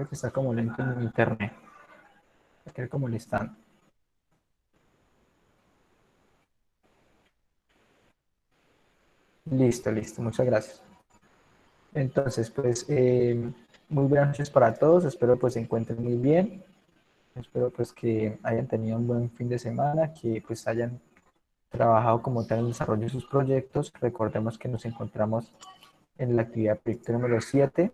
Creo que está como lento en mi internet. Creo como molestando. Listo, listo. Muchas gracias. Entonces, pues, muy buenas noches para todos. Espero pues se encuentren muy bien. Espero pues que hayan tenido un buen fin de semana, que pues hayan trabajado como tal en el desarrollo de sus proyectos. Recordemos que nos encontramos en la actividad proyecto número 7,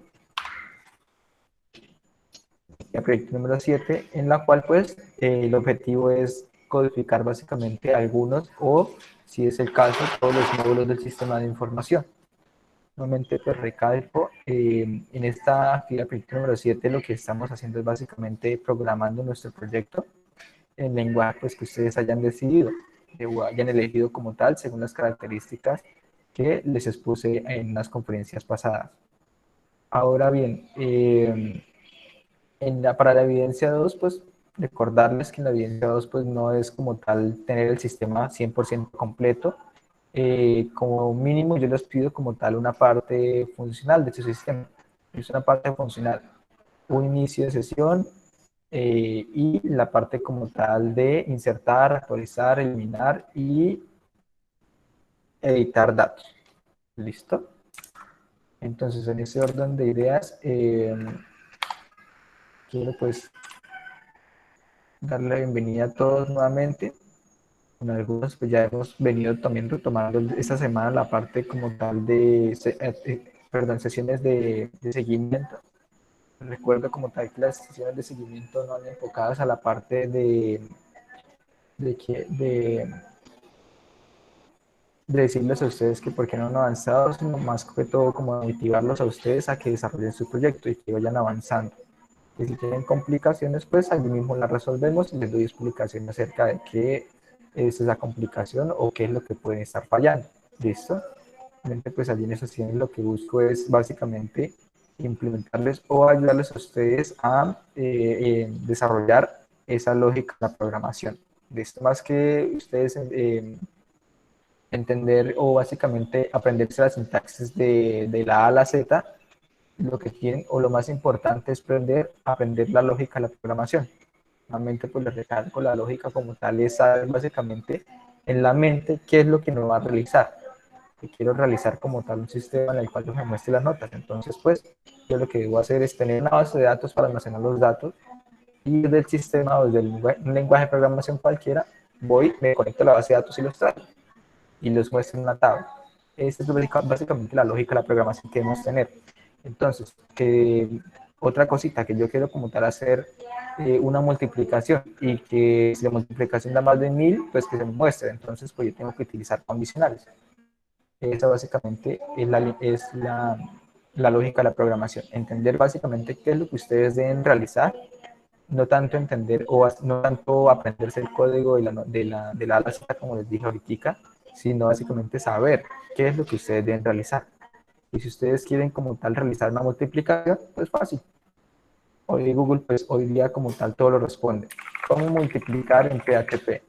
en la cual pues el objetivo es codificar básicamente algunos o, si es el caso, todos los módulos del sistema de información. Nuevamente pues recalco, en esta actividad proyecto número 7 lo que estamos haciendo es básicamente programando nuestro proyecto en lenguaje pues, que ustedes hayan decidido o hayan elegido como tal según las características que les expuse en las conferencias pasadas. Ahora bien, para la evidencia 2, pues recordarles que en la evidencia 2 pues no es como tal tener el sistema 100% completo. Como mínimo yo les pido como tal una parte funcional de su sistema. Es una parte funcional, un inicio de sesión, y la parte como tal de insertar, actualizar, eliminar y editar datos. ¿Listo? Entonces, en ese orden de ideas, quiero pues darle la bienvenida a todos nuevamente. Con algunos pues ya hemos venido también retomando esta semana la parte como tal de, perdón, sesiones de seguimiento. Recuerdo como tal que las sesiones de seguimiento no van enfocadas a la parte de, que, de decirles a ustedes que por qué no han avanzado, sino más que todo como motivarlos a ustedes a que desarrollen su proyecto y que vayan avanzando. Y si tienen complicaciones, pues allí mismo las resolvemos y les doy explicación acerca de qué es esa complicación o qué es lo que puede estar fallando. ¿Listo? Pues allí en esas sesiones lo que busco es básicamente implementarles o ayudarles a ustedes a desarrollar esa lógica de la programación. ¿Listo? Más que ustedes entender o básicamente aprenderse la sintaxis de la A a la Z, lo que quieren o lo más importante es aprender la lógica de la programación. Nuevamente, pues les recalco, la lógica como tal es saber básicamente en la mente qué es lo que no va a realizar. Que quiero realizar como tal un sistema en el cual yo me muestre las notas. Entonces, pues yo lo que debo hacer es tener una base de datos para almacenar los datos y del sistema o desde un lenguaje de programación cualquiera, voy, me conecto a la base de datos y los traigo y los muestro en una tabla. Esta es básicamente la lógica de la programación que debemos tener. Entonces, otra cosita que yo quiero como tal hacer una multiplicación y que si la multiplicación da más de 1000, pues que se me muestre. Entonces, pues yo tengo que utilizar condicionales. Esa básicamente la lógica de la programación. Entender básicamente qué es lo que ustedes deben realizar, no tanto entender o no tanto aprenderse el código de la A a la Z, como les dije ahorita, sino básicamente saber qué es lo que ustedes deben realizar. Y si ustedes quieren como tal realizar una multiplicación, pues fácil. Hoy Google, pues hoy día como tal todo lo responde. ¿Cómo multiplicar en PHP?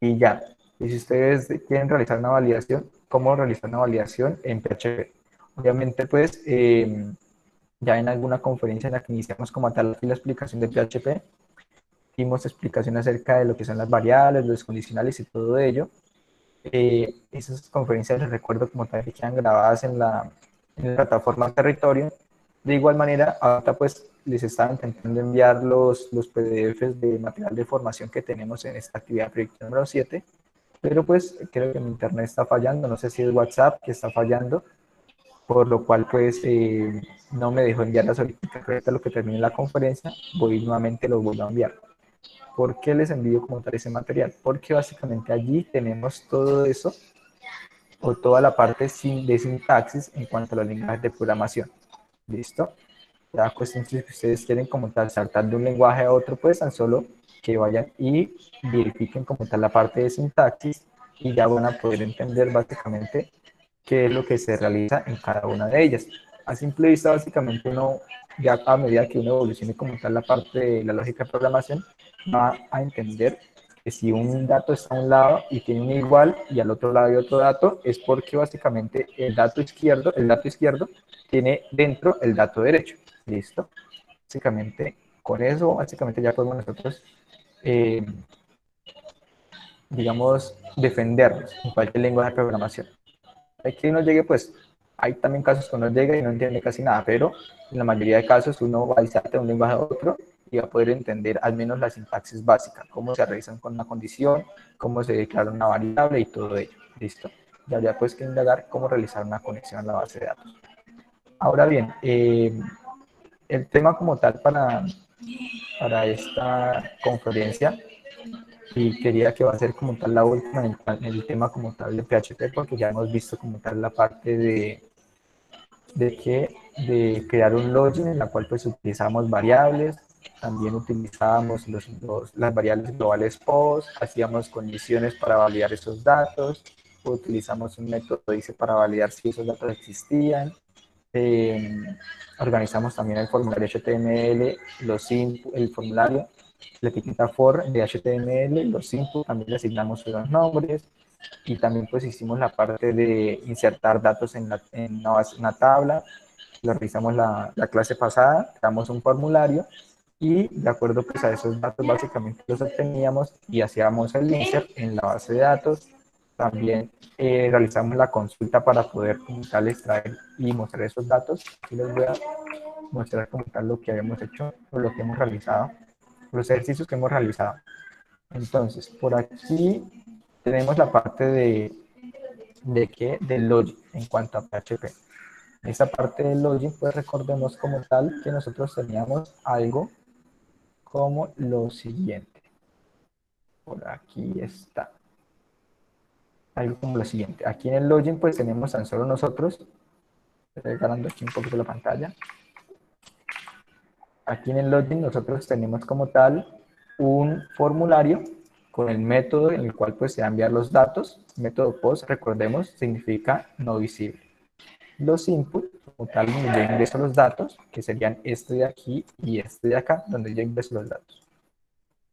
Y ya. Y si ustedes quieren realizar una validación, ¿cómo realizar una validación en PHP? Obviamente, pues ya en alguna conferencia en la que iniciamos como tal la explicación de PHP, dimos explicación acerca de lo que son las variables, los condicionales y todo ello. Esas conferencias les recuerdo como tal que quedan grabadas en la plataforma Territorio. De igual manera, ahorita pues les estaba intentando enviar los PDFs de material de formación que tenemos en esta actividad proyecto número 7, pero pues creo que mi internet está fallando, no sé si es WhatsApp que está fallando, por lo cual pues no me dejó enviarlas ahorita. Ahorita lo que termine la conferencia, voy nuevamente los vuelvo a enviar. ¿Por qué les envío como tal ese material? Porque básicamente allí tenemos todo eso o toda la parte de sintaxis en cuanto a los lenguajes de programación. ¿Listo? Ya cuestión si ustedes quieren como tal saltar de un lenguaje a otro, pues tan solo que vayan y verifiquen como tal la parte de sintaxis y ya van a poder entender básicamente qué es lo que se realiza en cada una de ellas. A simple vista, básicamente uno, ya a medida que uno evolucione como tal la parte de la lógica de programación, va a entender que si un dato está a un lado y tiene un igual y al otro lado hay otro dato, es porque básicamente el dato izquierdo tiene dentro el dato derecho. ¿Listo? Básicamente, con eso, básicamente ya podemos nosotros, eh, digamos, defendernos en cualquier lenguaje de programación. Hay que uno llegue, pues, hay también casos que uno llega y no entiende casi nada, pero en la mayoría de casos uno va a saltar de un lenguaje a otro y va a poder entender al menos la sintaxis básica, cómo se realizan con una condición, cómo se declara una variable y todo ello. Listo. Ya habría pues que indagar cómo realizar una conexión a la base de datos. Ahora bien, el tema como tal para esta conferencia, y quería que va a ser como tal la última en el tema como tal de PHP, porque ya hemos visto como tal la parte de crear un login en la cual pues utilizamos variables, también utilizábamos las variables globales post, hacíamos condiciones para validar esos datos, utilizamos un método dice para validar si esos datos existían, eh, organizamos también el formulario HTML, el formulario, la etiqueta for de HTML, los inputs, también le asignamos los nombres y también pues hicimos la parte de insertar datos en una tabla, lo realizamos la clase pasada, creamos un formulario y de acuerdo pues a esos datos básicamente los obteníamos y hacíamos el insert en la base de datos. También realizamos la consulta para poder como tal extraer y mostrar esos datos. Aquí les voy a mostrar como tal lo que habíamos hecho o lo que hemos realizado, los ejercicios que hemos realizado. Entonces, por aquí tenemos la parte de qué, del login en cuanto a PHP. Esa parte del login, pues recordemos como tal que nosotros teníamos algo como lo siguiente. Por aquí está. Algo como lo siguiente. Aquí en el login, pues tenemos tan solo nosotros. Estoy regalando aquí un poquito la pantalla. Aquí en el login nosotros tenemos como tal un formulario con el método en el cual pues se van a enviar los datos. Método post, recordemos, significa no visible. Los inputs, como tal, donde yo ingreso los datos, que serían este de aquí y este de acá, donde yo ingreso los datos.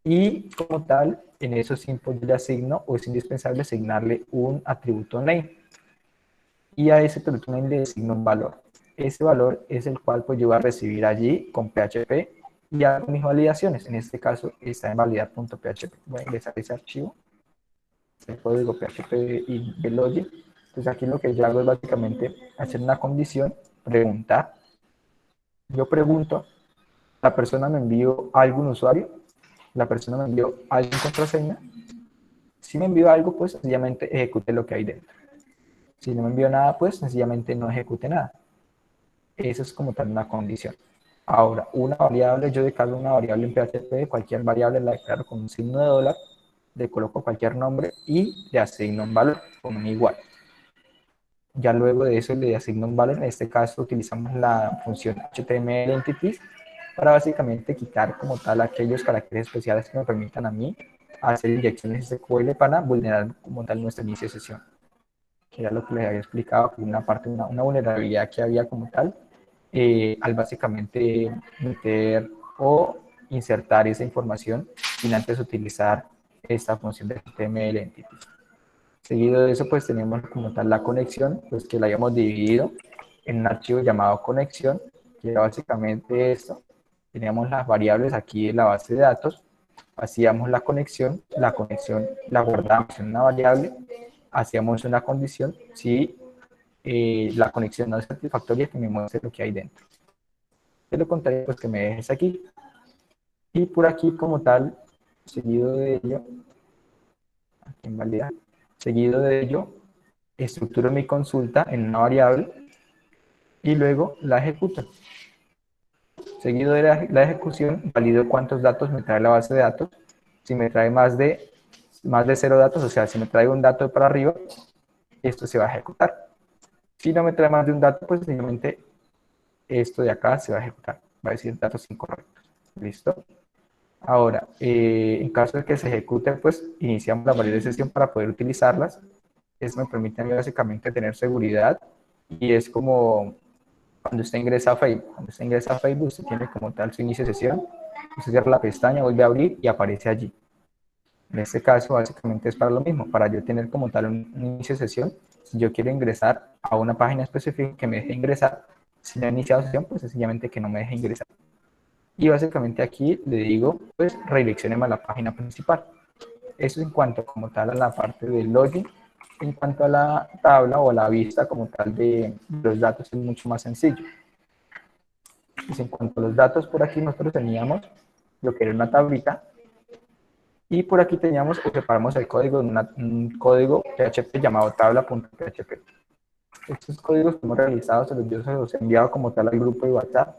Y como tal, en esos inputs yo le asigno, o es indispensable asignarle un atributo name. Y a ese atributo name le asigno un valor. Ese valor es el cual pues yo voy a recibir allí con PHP y hago mis validaciones. En este caso está en validar.php. Voy a ingresar ese archivo, el código PHP y el login. Entonces aquí lo que yo hago es básicamente hacer una condición, preguntar. Yo pregunto, la persona me envió algún usuario, la persona me envió alguna contraseña. Si me envió algo, pues sencillamente ejecute lo que hay dentro. Si no me envió nada, pues sencillamente no ejecute nada. Eso es como tal una condición. Ahora, una variable, yo declaro una variable en PHP, cualquier variable la declaro con un signo de dólar, le coloco cualquier nombre y le asigno un valor con un igual. Ya luego de eso le asigno un valor, en este caso utilizamos la función HTML entities para básicamente quitar como tal aquellos caracteres especiales que me permitan a mí hacer inyecciones SQL para vulnerar como tal nuestra inicio de sesión, que era lo que les había explicado, que una parte, una vulnerabilidad que había como tal, al básicamente meter o insertar esa información sin antes utilizar esta función de HTML entities. Seguido de eso, pues tenemos como tal la conexión, pues que la habíamos dividido en un archivo llamado conexión, que era básicamente esto. Teníamos las variables aquí en la base de datos, hacíamos la conexión la guardábamos en una variable, hacíamos una condición, si la conexión no es satisfactoria, que me muestre lo que hay dentro. De lo contrario, pues que me dejes aquí. Y por aquí como tal, seguido de ello, aquí en validar, seguido de ello, estructuro mi consulta en una variable y luego la ejecuto. Seguido de la ejecución, valido cuántos datos me trae la base de datos. Si me trae más de 0 datos, o sea, si me trae un dato para arriba, esto se va a ejecutar. Si no me trae más de un dato, pues simplemente esto de acá se va a ejecutar. Va a decir datos incorrectos. ¿Listo? Ahora, en caso de que se ejecute, pues iniciamos la variable de sesión para poder utilizarlas. Eso me permite a mí básicamente tener seguridad y es como cuando usted ingresa a Facebook. Cuando usted ingresa a Facebook, usted tiene como tal su inicio de sesión, usted cierra la pestaña, vuelve a abrir y aparece allí. En este caso, básicamente es para lo mismo, para yo tener como tal un inicio de sesión. Si yo quiero ingresar a una página específica que me deje ingresar, si no he iniciado sesión, pues sencillamente que no me deje ingresar. y básicamente aquí le digo, pues redireccionemos a la página principal. Eso en cuanto como tal a la parte del login. En cuanto a la tabla o a la vista como tal de los datos es mucho más sencillo. Pues en cuanto a los datos, por aquí nosotros teníamos lo que era una tablita y por aquí teníamos o separamos el código de un código PHP llamado tabla.php. Estos códigos que hemos realizado se los he enviado como tal al grupo de WhatsApp.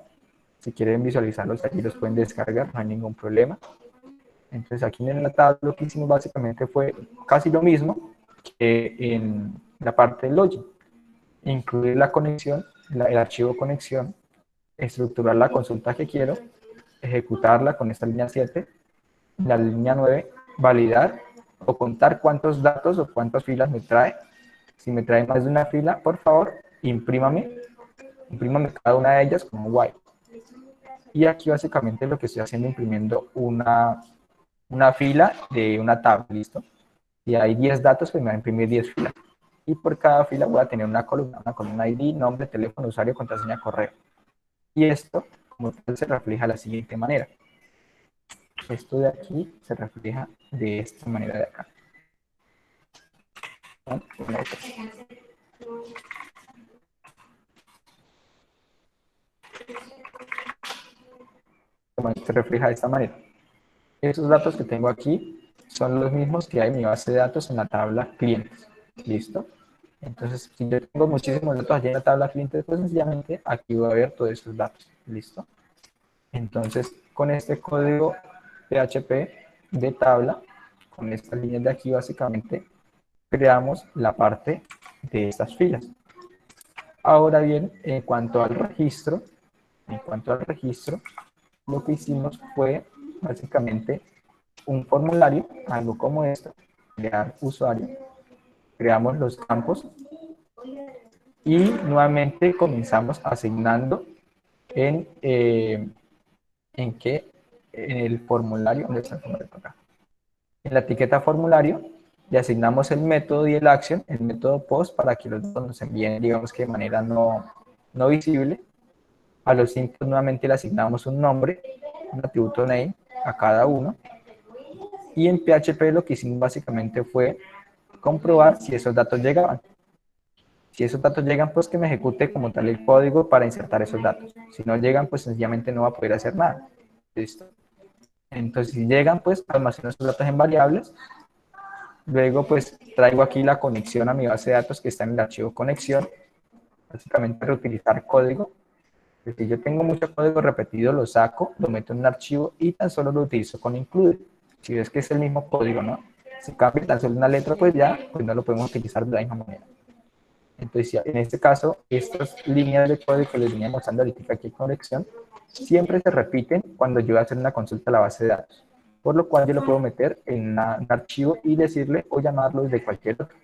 Si quieren visualizarlos aquí los pueden descargar, no hay ningún problema. Entonces aquí en la tabla lo que hicimos básicamente fue casi lo mismo que en la parte del login. Incluir la conexión, el archivo conexión, estructurar la consulta que quiero, ejecutarla con esta línea 7, la línea 9, validar o contar cuántos datos o cuántas filas me trae. Si me trae más de una fila, por favor, imprímame cada una de ellas como white. Y aquí básicamente lo que estoy haciendo es imprimiendo una fila de una tabla, ¿listo? Y hay 10 datos, pues me va a imprimir 10 filas. Y por cada fila voy a tener una columna ID, nombre, teléfono, usuario, contraseña, correo. Y esto, como tal, se refleja de la siguiente manera. Esto de aquí se refleja de esta manera de acá. ¿No? Como se refleja de esta manera. Esos datos que tengo aquí son los mismos que hay en mi base de datos en la tabla clientes. ¿Listo? Entonces, si yo tengo muchísimos datos allí en la tabla clientes, pues sencillamente aquí voy a ver todos esos datos. ¿Listo? Entonces, con este código PHP de tabla, con estas líneas de aquí básicamente, creamos la parte de estas filas. Ahora bien, en cuanto al registro, lo que hicimos fue básicamente un formulario, algo como esto, crear usuario, creamos los campos y nuevamente comenzamos asignando en, en qué, en el formulario, ¿dónde está el formulario? Acá. En la etiqueta formulario le asignamos el método y el action, el método post para que los datos nos envíen, digamos que de manera no visible. A los inputs nuevamente le asignamos un nombre, un atributo name a cada uno. Y en PHP lo que hicimos básicamente fue comprobar si esos datos llegaban. Si esos datos llegan, pues que me ejecute como tal el código para insertar esos datos. Si no llegan, pues sencillamente no va a poder hacer nada. ¿Listo? Entonces, si llegan, pues almaceno esos datos en variables. Luego, pues traigo aquí la conexión a mi base de datos que está en el archivo conexión. Básicamente, reutilizar código. Si yo tengo mucho código repetido, lo saco, lo meto en un archivo y tan solo lo utilizo con include. Si ves que es el mismo código, ¿no? Si cambia tan solo una letra, pues ya pues no lo podemos utilizar de la misma manera. Entonces, en este caso, estas líneas de código que les venía mostrando ahorita aquí en conexión, siempre se repiten cuando yo voy a hacer una consulta a la base de datos. Por lo cual yo lo puedo meter en un archivo y decirle o llamarlo desde cualquier otro.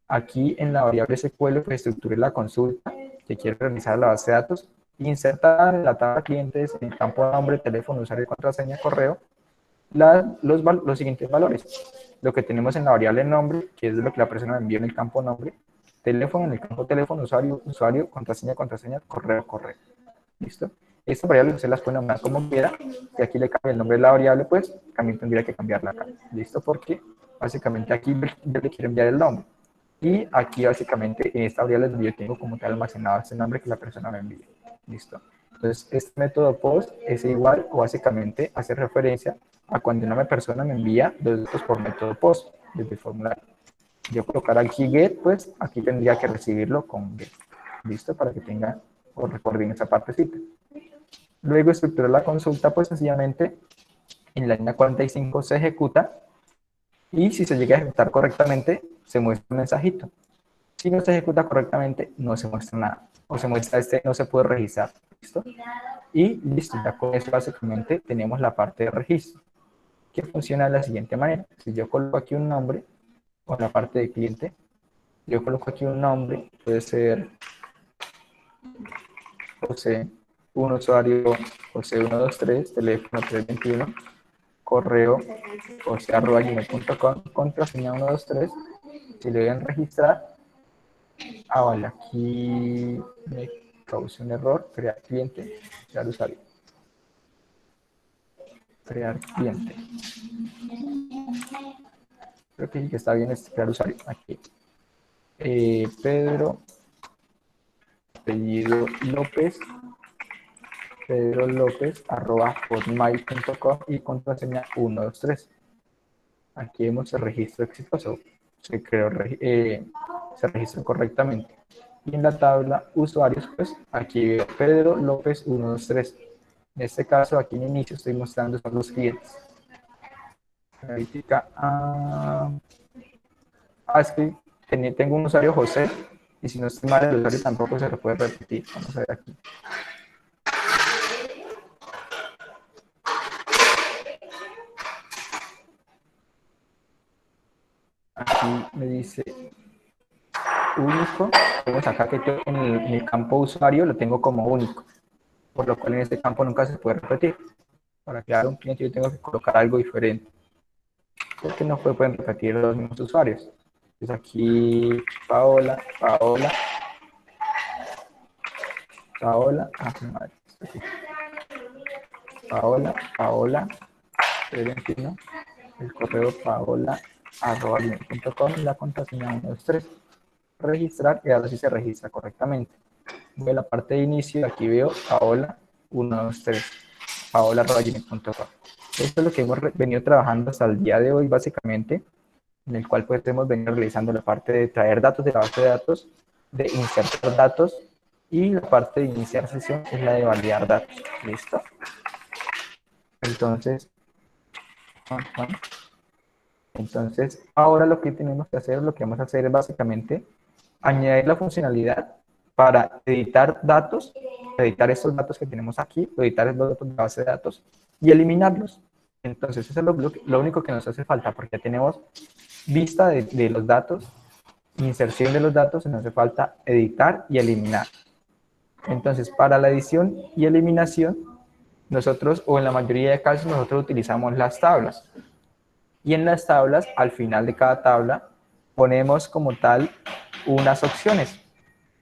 Aquí en la variable SQL pues estructuré la consulta que quiero realizar a la base de datos, insertar en la tabla clientes en el campo nombre, teléfono, usuario, contraseña, correo, los siguientes valores. Lo que tenemos en la variable nombre, que es lo que la persona me envió en el campo nombre, teléfono, en el campo teléfono, usuario, contraseña, correo, correo. ¿Listo? Estas variables usted las puede nombrar como quiera. Si aquí le cambia el nombre de la variable, pues también tendría que cambiarla acá. ¿Listo? Porque básicamente aquí yo le quiero enviar el nombre. Y aquí básicamente en esta variable yo tengo como tal almacenado este nombre que la persona me envía. ¿Listo? Entonces, este método post es igual o básicamente hace referencia a cuando una persona me envía los datos por método post desde el formulario. Yo colocar aquí get, pues aquí tendría que recibirlo con get. ¿Listo? Para que tenga o recuerden esa partecita. Luego estructurar la consulta, pues sencillamente en la línea 45 se ejecuta y si se llega a ejecutar correctamente, se muestra un mensajito. Si no se ejecuta correctamente, no se muestra nada. O se muestra no se puede registrar. ¿Listo? Y listo, ya con eso básicamente tenemos la parte de registro, que funciona de la siguiente manera. Si yo coloco aquí un nombre, o la parte de cliente, yo coloco aquí un nombre, puede ser José, un usuario José123, teléfono 321, correo jose@gmail.com, contraseña 123. Si le voy a registrar, vale, aquí me causó un error, crear cliente, crear usuario. crear cliente. Creo que sí que está bien este crear usuario. Aquí. Pedro, apellido López, Pedro López, @hotmail.com y contraseña 123. Aquí vemos el registro exitoso. Se creó, se registró correctamente. Y en la tabla usuarios, pues aquí veo Pedro López 123. En este caso, aquí en inicio estoy mostrando son los clientes. Analítica. Es que tengo un usuario José, y si no estoy mal, el usuario tampoco se lo puede repetir. Vamos a ver aquí. Aquí me dice único. Vemos acá que yo en el campo usuario lo tengo como único, por lo cual en este campo nunca se puede repetir. Para crear un cliente yo tengo que colocar algo diferente, porque no pueden repetir los mismos usuarios. Entonces aquí Paola, Paola, Paola, Paola, Paola, Florentino, el correo paola@gmail.com y la contraseña 123. Registrar, y ahora sí se registra correctamente. Voy a la parte de inicio, aquí veo Paola 123, paola@gmail.com. Esto es lo que hemos venido trabajando hasta el día de hoy, básicamente, en el cual pues hemos venido realizando la parte de traer datos de la base de datos, de insertar datos, y la parte de iniciar sesión es la de validar datos. ¿Listo? Entonces, ahora lo que tenemos que hacer, lo que vamos a hacer es básicamente añadir la funcionalidad para editar datos, editar estos datos que tenemos aquí, editar los datos de la base de datos y eliminarlos. Entonces, eso es lo único que nos hace falta, porque ya tenemos vista de los datos, inserción de los datos, nos hace falta editar y eliminar. Entonces, para la edición y eliminación, nosotros, o en la mayoría de casos, nosotros utilizamos las tablas. Y en las tablas, al final de cada tabla, ponemos como tal unas opciones,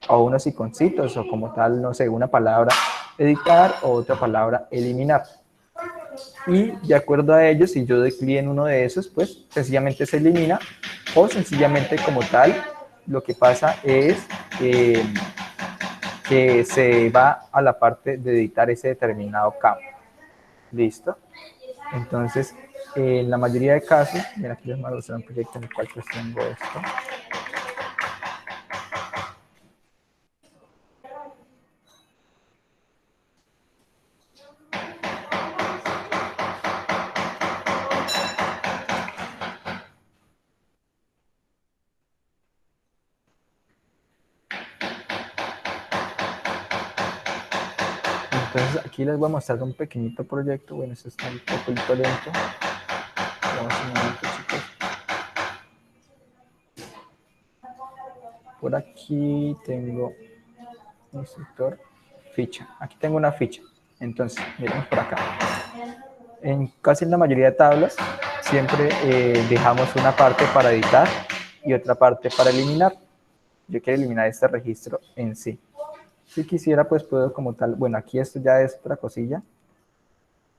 o unos iconcitos, o como tal, no sé, una palabra editar o otra palabra eliminar. Y de acuerdo a ellos, si yo doy clic en uno de esos, pues sencillamente se elimina, o sencillamente como tal, lo que pasa es que se va a la parte de editar ese determinado campo. ¿Listo? Entonces, en la mayoría de casos, mira, aquí les voy a mostrar un proyecto en el cual pues tengo esto. Entonces, aquí les voy a mostrar un pequeñito proyecto. Bueno, esto está un poquito lento. Vamos un momento, chicos. Por aquí tengo instructor, ficha. Aquí tengo una ficha. Entonces, miremos por acá. En casi la mayoría de tablas, siempre dejamos una parte para editar y otra parte para eliminar. Yo quiero eliminar este registro en sí. Si quisiera, pues puedo como tal, bueno, aquí esto ya es otra cosilla.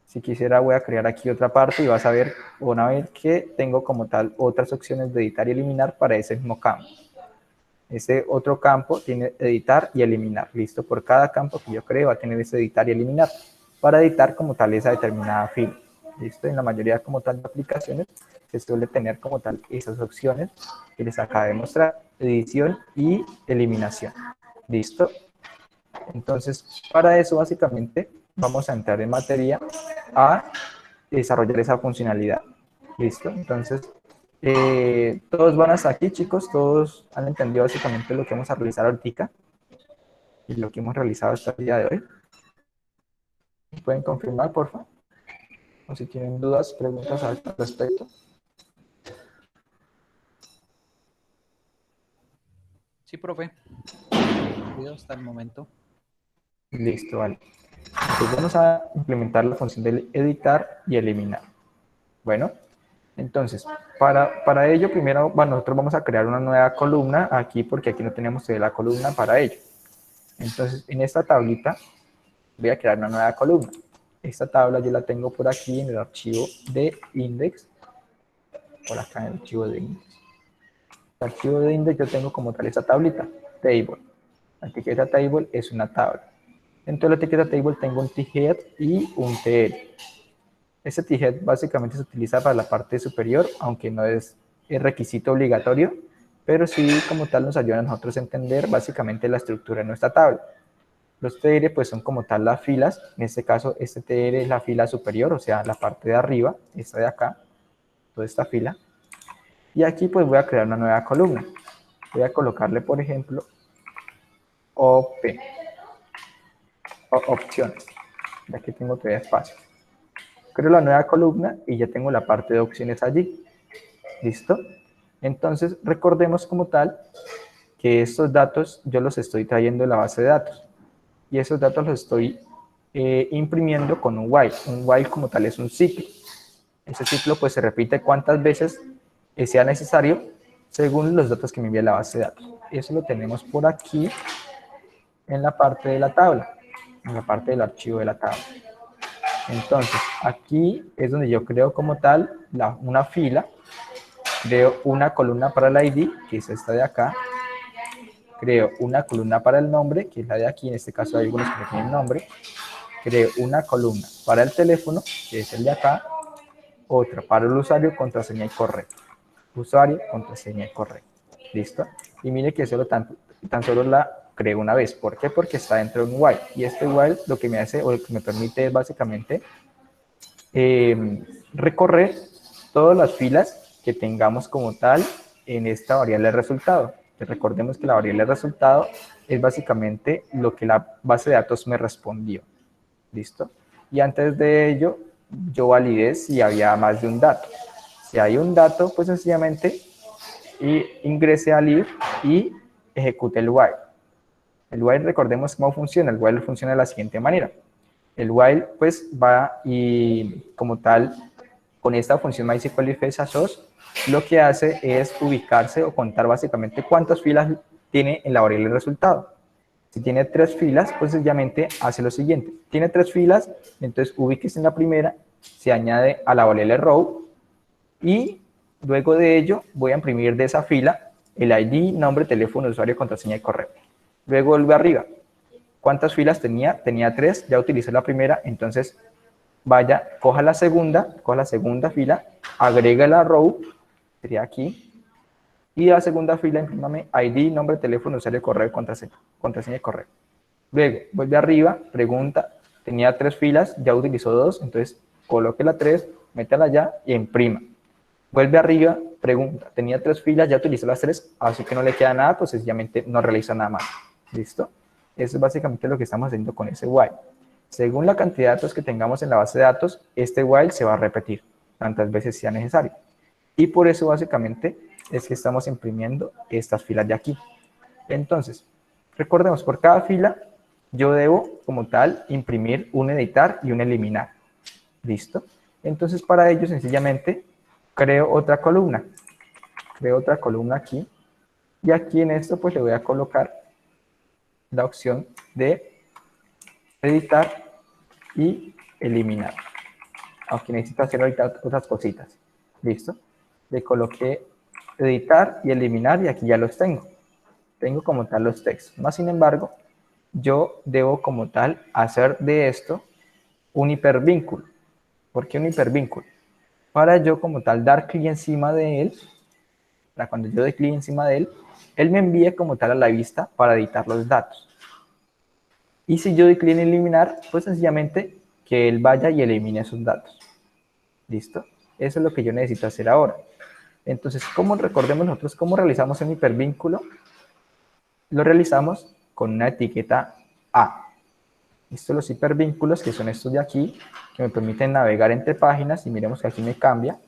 Si quisiera, voy a crear aquí otra parte y vas a ver, una vez que tengo como tal otras opciones de editar y eliminar para ese mismo campo. Ese otro campo tiene editar y eliminar. Listo, por cada campo que yo creo va a tener ese editar y eliminar para editar como tal esa determinada fila. Listo, en la mayoría como tal de aplicaciones se suele tener como tal esas opciones que les acabo de mostrar, edición y eliminación. Listo. Entonces, para eso básicamente vamos a entrar en materia a desarrollar esa funcionalidad. ¿Listo? Entonces, todos van hasta aquí, chicos, todos han entendido básicamente lo que vamos a realizar ahorita y lo que hemos realizado hasta el día de hoy. ¿Pueden confirmar, por favor? O si tienen dudas, preguntas al respecto. Sí, profe. Hasta el momento. Listo, vale. Entonces vamos a implementar la función de editar y eliminar. Bueno, entonces, para ello, primero, bueno, nosotros vamos a crear una nueva columna aquí, porque aquí no tenemos la columna para ello. Entonces, en esta tablita voy a crear una nueva columna. Esta tabla yo la tengo por aquí en el archivo de index, por acá en el archivo de index. El archivo de index yo tengo como tal esta tablita, table. La etiqueta table es una tabla. Dentro de la etiqueta table tengo un t-head y un tl. Este t-head básicamente se utiliza para la parte superior, aunque no es el requisito obligatorio, pero sí como tal nos ayuda a nosotros a entender básicamente la estructura de nuestra tabla. Los TR pues son como tal las filas, en este caso este TR es la fila superior, o sea la parte de arriba, esta de acá, toda esta fila. Y aquí pues voy a crear una nueva columna. Voy a colocarle por ejemplo OP, o opciones, ya que tengo todavía espacio. Creo la nueva columna y ya tengo la parte de opciones allí. ¿Listo? Entonces recordemos como tal que estos datos yo los estoy trayendo de la base de datos y esos datos los estoy imprimiendo con un while. Un while como tal es un ciclo. Ese ciclo pues se repite cuantas veces sea necesario según los datos que me envía la base de datos. Eso lo tenemos por aquí en la parte de la tabla, en la parte del archivo de la tabla. Entonces, aquí es donde yo creo como tal una fila, creo una columna para el ID, que es esta de acá, creo una columna para el nombre, que es la de aquí, en este caso hay algunos que no tienen nombre, creo una columna para el teléfono, que es el de acá, otra para el usuario, contraseña y correo. Usuario, contraseña y correo. ¿Listo? Y mire que solo tan solo la creo una vez. ¿Por qué? Porque está dentro de un while. Y este while lo que me hace o lo que me permite es básicamente recorrer todas las filas que tengamos como tal en esta variable de resultado. Recordemos que la variable de resultado es básicamente lo que la base de datos me respondió. ¿Listo? Y antes de ello, yo validé si había más de un dato. Si hay un dato, pues sencillamente ingrese al if y ejecute el while. El while, recordemos cómo funciona. El while funciona de la siguiente manera. El while, pues, va y como tal, con esta función MySQL if SASOS, lo que hace es ubicarse o contar básicamente cuántas filas tiene en la variable de resultado. Si tiene 3 filas, pues sencillamente hace lo siguiente. Tiene 3 filas, entonces ubíquese en la primera, se añade a la variable row y luego de ello voy a imprimir de esa fila el ID, nombre, teléfono, usuario, contraseña y correo. Luego vuelve arriba. ¿Cuántas filas tenía? Tenía 3, ya utilicé la primera, entonces vaya, coja la segunda fila, agrega la row, sería aquí, y a la segunda fila imprímame ID, nombre, teléfono, usuario, correo, contraseña y correo. Luego, vuelve arriba, pregunta, tenía 3 filas, ya utilizó 2, entonces coloque la 3, métala ya y imprima. Vuelve arriba, pregunta, tenía 3 filas, ya utilizó las 3, así que no le queda nada, pues sencillamente no realiza nada más. ¿Listo? Eso es básicamente lo que estamos haciendo con ese while. Según la cantidad de datos que tengamos en la base de datos, este while se va a repetir tantas veces sea necesario. Y por eso básicamente es que estamos imprimiendo estas filas de aquí. Entonces, recordemos, por cada fila yo debo como tal imprimir un editar y un eliminar. ¿Listo? Entonces para ello sencillamente creo otra columna. Creo otra columna aquí. Y aquí en esto pues le voy a colocar la opción de editar y eliminar. Aunque necesito hacer ahorita otras cositas. ¿Listo? Le coloqué editar y eliminar y aquí ya los tengo. Tengo como tal los textos. Más sin embargo, yo debo como tal hacer de esto un hipervínculo. ¿Por qué un hipervínculo? Para yo como tal dar clic encima de él, para cuando yo dé clic encima de él, él me envíe como tal a la vista para editar los datos. Y si yo doy clic en eliminar, pues sencillamente que él vaya y elimine esos datos. ¿Listo? Eso es lo que yo necesito hacer ahora. Entonces, ¿cómo recordemos nosotros cómo realizamos un hipervínculo? Lo realizamos con una etiqueta A. Estos los hipervínculos, que son estos de aquí, que me permiten navegar entre páginas, y miremos que aquí me cambia.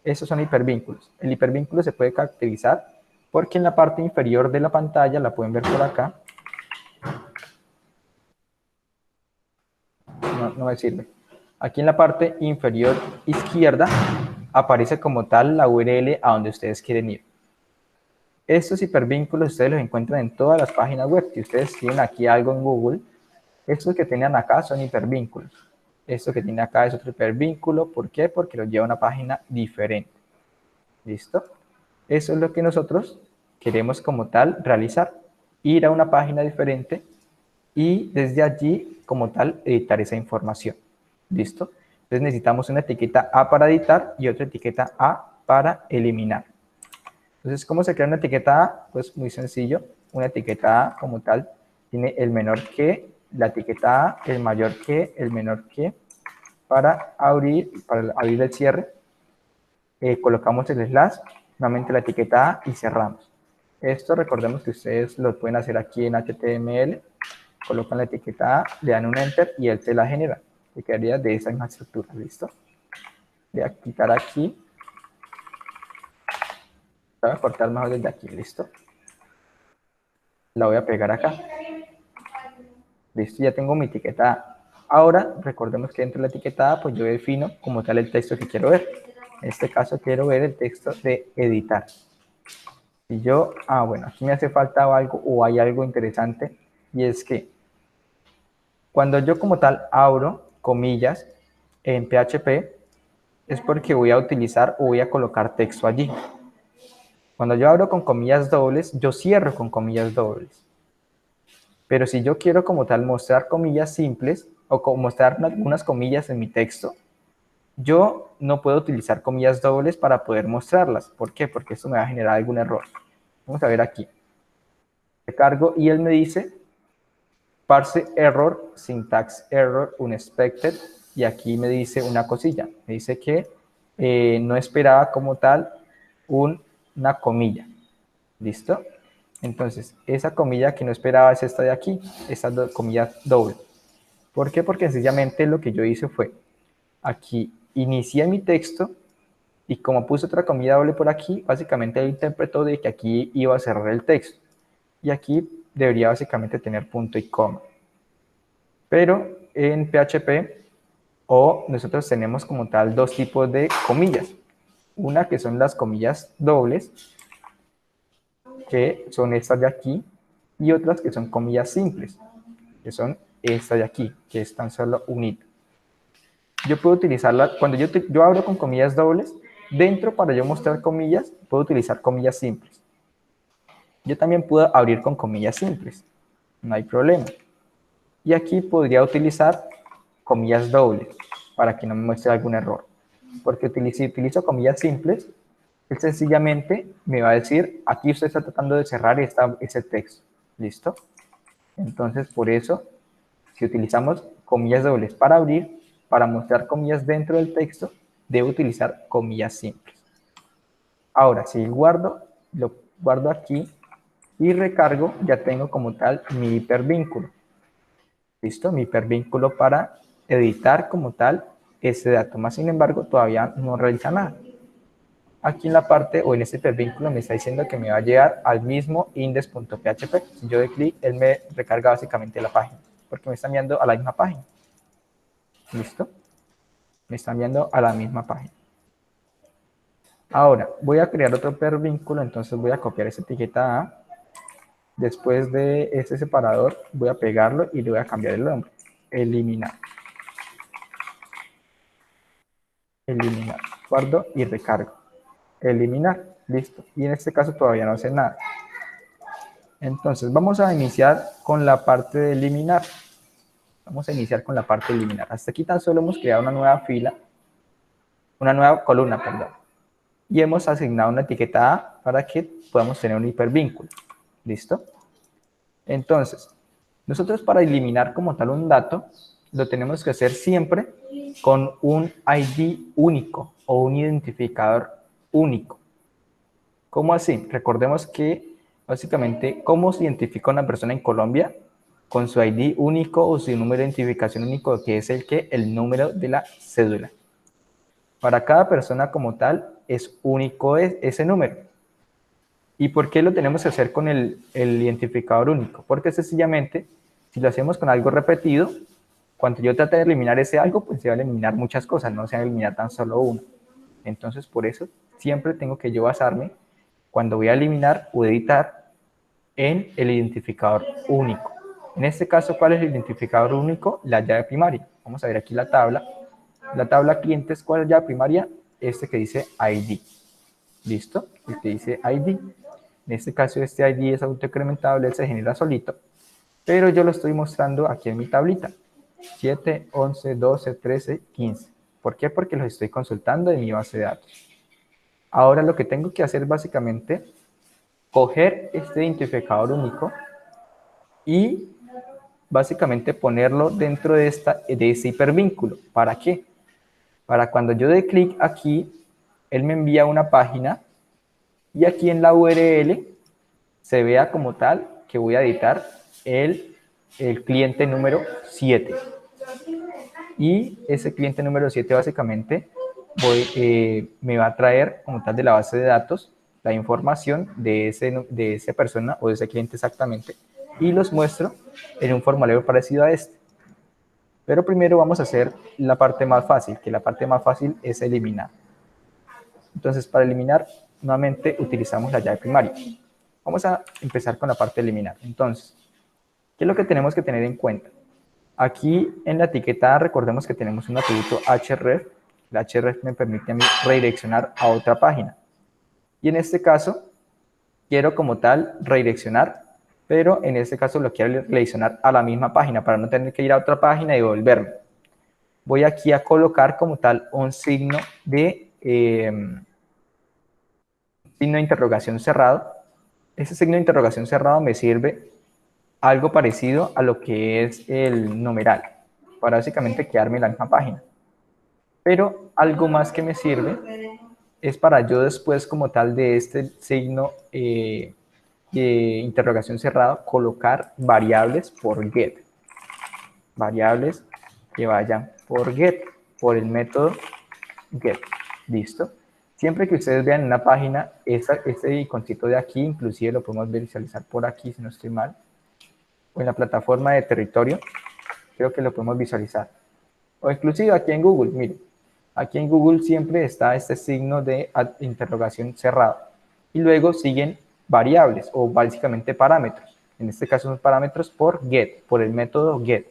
Estos son hipervínculos. El hipervínculo se puede caracterizar porque en la parte inferior de la pantalla, la pueden ver por acá, no me sirve. Aquí en la parte inferior izquierda aparece como tal la URL a donde ustedes quieren ir. Estos hipervínculos ustedes los encuentran en todas las páginas web. Si ustedes tienen aquí algo en Google, estos que tienen acá son hipervínculos. Esto que tiene acá es otro hipervínculo. ¿Por qué? Porque lo lleva a una página diferente. ¿Listo? Eso es lo que nosotros queremos como tal realizar. Ir a una página diferente y desde allí como tal editar esa información. ¿Listo? Entonces necesitamos una etiqueta A para editar y otra etiqueta A para eliminar. Entonces, ¿cómo se crea una etiqueta A? Pues muy sencillo. Una etiqueta A como tal tiene el menor que, la etiqueta A, el mayor que, el menor que. Para abrir el cierre, colocamos el slash, nuevamente la etiqueta A y cerramos. Esto recordemos que ustedes lo pueden hacer aquí en HTML. Colocan la etiqueta A, le dan un enter y él se la genera. Que quedaría de esa misma estructura, ¿listo? Voy a quitar aquí. Voy a cortar mejor desde aquí, ¿listo? La voy a pegar acá. Listo, ya tengo mi etiqueta A. Ahora, recordemos que dentro de la etiqueta A, pues yo defino como tal el texto que quiero ver. En este caso quiero ver el texto de editar. Y yo, bueno, aquí me hace falta algo o hay algo interesante, y es que cuando yo como tal abro comillas en PHP, es porque voy a utilizar o voy a colocar texto allí. Cuando yo abro con comillas dobles, yo cierro con comillas dobles. Pero si yo quiero como tal mostrar comillas simples o mostrar algunas comillas en mi texto, yo no puedo utilizar comillas dobles para poder mostrarlas. ¿Por qué? Porque esto me va a generar algún error. Vamos a ver aquí. Recargo y él me dice parse error, syntax error, unexpected, y aquí me dice una cosilla. Me dice que no esperaba como tal una comilla. ¿Listo? Entonces, esa comilla que no esperaba es esta de aquí, esta comilla doble. ¿Por qué? Porque sencillamente lo que yo hice fue, aquí inicié mi texto y como puse otra comilla doble por aquí, básicamente él interpretó de que aquí iba a cerrar el texto. Y aquí debería básicamente tener punto y coma. Pero en PHP nosotros tenemos como tal dos tipos de comillas. Una que son las comillas dobles, que son estas de aquí, y otras que son comillas simples, que son estas de aquí, que es tan solo un hito. Yo puedo utilizarla, cuando yo abro con comillas dobles, dentro para yo mostrar comillas, puedo utilizar comillas simples. Yo también puedo abrir con comillas simples, no hay problema. Y aquí podría utilizar comillas dobles, para que no me muestre algún error. Porque si utilizo comillas simples, él sencillamente me va a decir, aquí usted está tratando de cerrar ese texto. ¿Listo? Entonces, por eso, si utilizamos comillas dobles para abrir, para mostrar comillas dentro del texto, debo utilizar comillas simples. Ahora, si lo guardo aquí y recargo, ya tengo como tal mi hipervínculo. ¿Listo? Mi hipervínculo para editar como tal ese dato. Más sin embargo, todavía no realiza nada. Aquí en la parte o en este hipervínculo me está diciendo que me va a llegar al mismo index.php. Si yo doy clic, él me recarga básicamente la página, porque me está enviando a la misma página. ¿Listo? Me está enviando a la misma página. Ahora, voy a crear otro hipervínculo, entonces voy a copiar esa etiqueta A. Después de este separador, voy a pegarlo y le voy a cambiar el nombre. Eliminar. Eliminar. Guardo y recargo. Eliminar. Listo. Y en este caso todavía no hace nada. Entonces, vamos a iniciar con la parte de eliminar. Vamos a iniciar con la parte de eliminar. Hasta aquí tan solo hemos creado una nueva fila, una nueva columna, perdón. Y hemos asignado una etiqueta A para que podamos tener un hipervínculo. ¿Listo? Entonces, nosotros para eliminar como tal un dato, lo tenemos que hacer siempre con un ID único o un identificador único. ¿Cómo así? Recordemos que básicamente, ¿cómo se identifica una persona en Colombia? Con su ID único o su número de identificación único, que es el número de la cédula. Para cada persona como tal es único ese número. ¿Y por qué lo tenemos que hacer con el identificador único? Porque sencillamente, si lo hacemos con algo repetido, cuando yo trate de eliminar ese algo, pues se va a eliminar muchas cosas, no se va a eliminar tan solo uno. Entonces, por eso, siempre tengo que yo basarme, cuando voy a eliminar o editar, en el identificador único. En este caso, ¿cuál es el identificador único? La llave primaria. Vamos a ver aquí la tabla. La tabla clientes, ¿cuál es la primaria? Este que dice ID. ¿Listo? El que dice ID. En este caso, este ID es autoincrementable, él se genera solito. Pero yo lo estoy mostrando aquí en mi tablita. 7, 11, 12, 13, 15. ¿Por qué? Porque los estoy consultando en mi base de datos. Ahora lo que tengo que hacer básicamente, coger este identificador único y básicamente ponerlo dentro de ese hipervínculo. ¿Para qué? Para cuando yo dé clic aquí, él me envía una página y aquí en la URL se vea como tal que voy a editar el cliente número 7. Y ese cliente número 7 básicamente me va a traer como tal de la base de datos la información de esa persona o de ese cliente exactamente y los muestro en un formulario parecido a este. Pero primero vamos a hacer la parte más fácil, que la parte más fácil es eliminar. Entonces, para eliminar, nuevamente utilizamos la llave primaria. Vamos a empezar con la parte de eliminar. Entonces, ¿qué es lo que tenemos que tener en cuenta? Aquí en la etiqueta recordemos que tenemos un atributo href. El href me permite a mí redireccionar a otra página. Y en este caso, quiero como tal redireccionar, pero en este caso lo quiero redireccionar a la misma página para no tener que ir a otra página y volverme. Voy aquí a colocar como tal un signo de interrogación cerrado. Ese signo de interrogación cerrado me sirve algo parecido a lo que es el numeral, para básicamente quedarme en la misma página. Pero algo más que me sirve es para yo después como tal de este signo de interrogación cerrado colocar variables por get. Variables que vayan por get, por el método get. ¿Listo? Siempre que ustedes vean en una página, este iconcito de aquí, inclusive lo podemos visualizar por aquí, si no estoy mal, o en la plataforma de territorio, creo que lo podemos visualizar. O inclusive aquí en Google, miren, aquí en Google siempre está este signo de interrogación cerrado. Y luego siguen variables o básicamente parámetros. En este caso son parámetros por get, por el método get.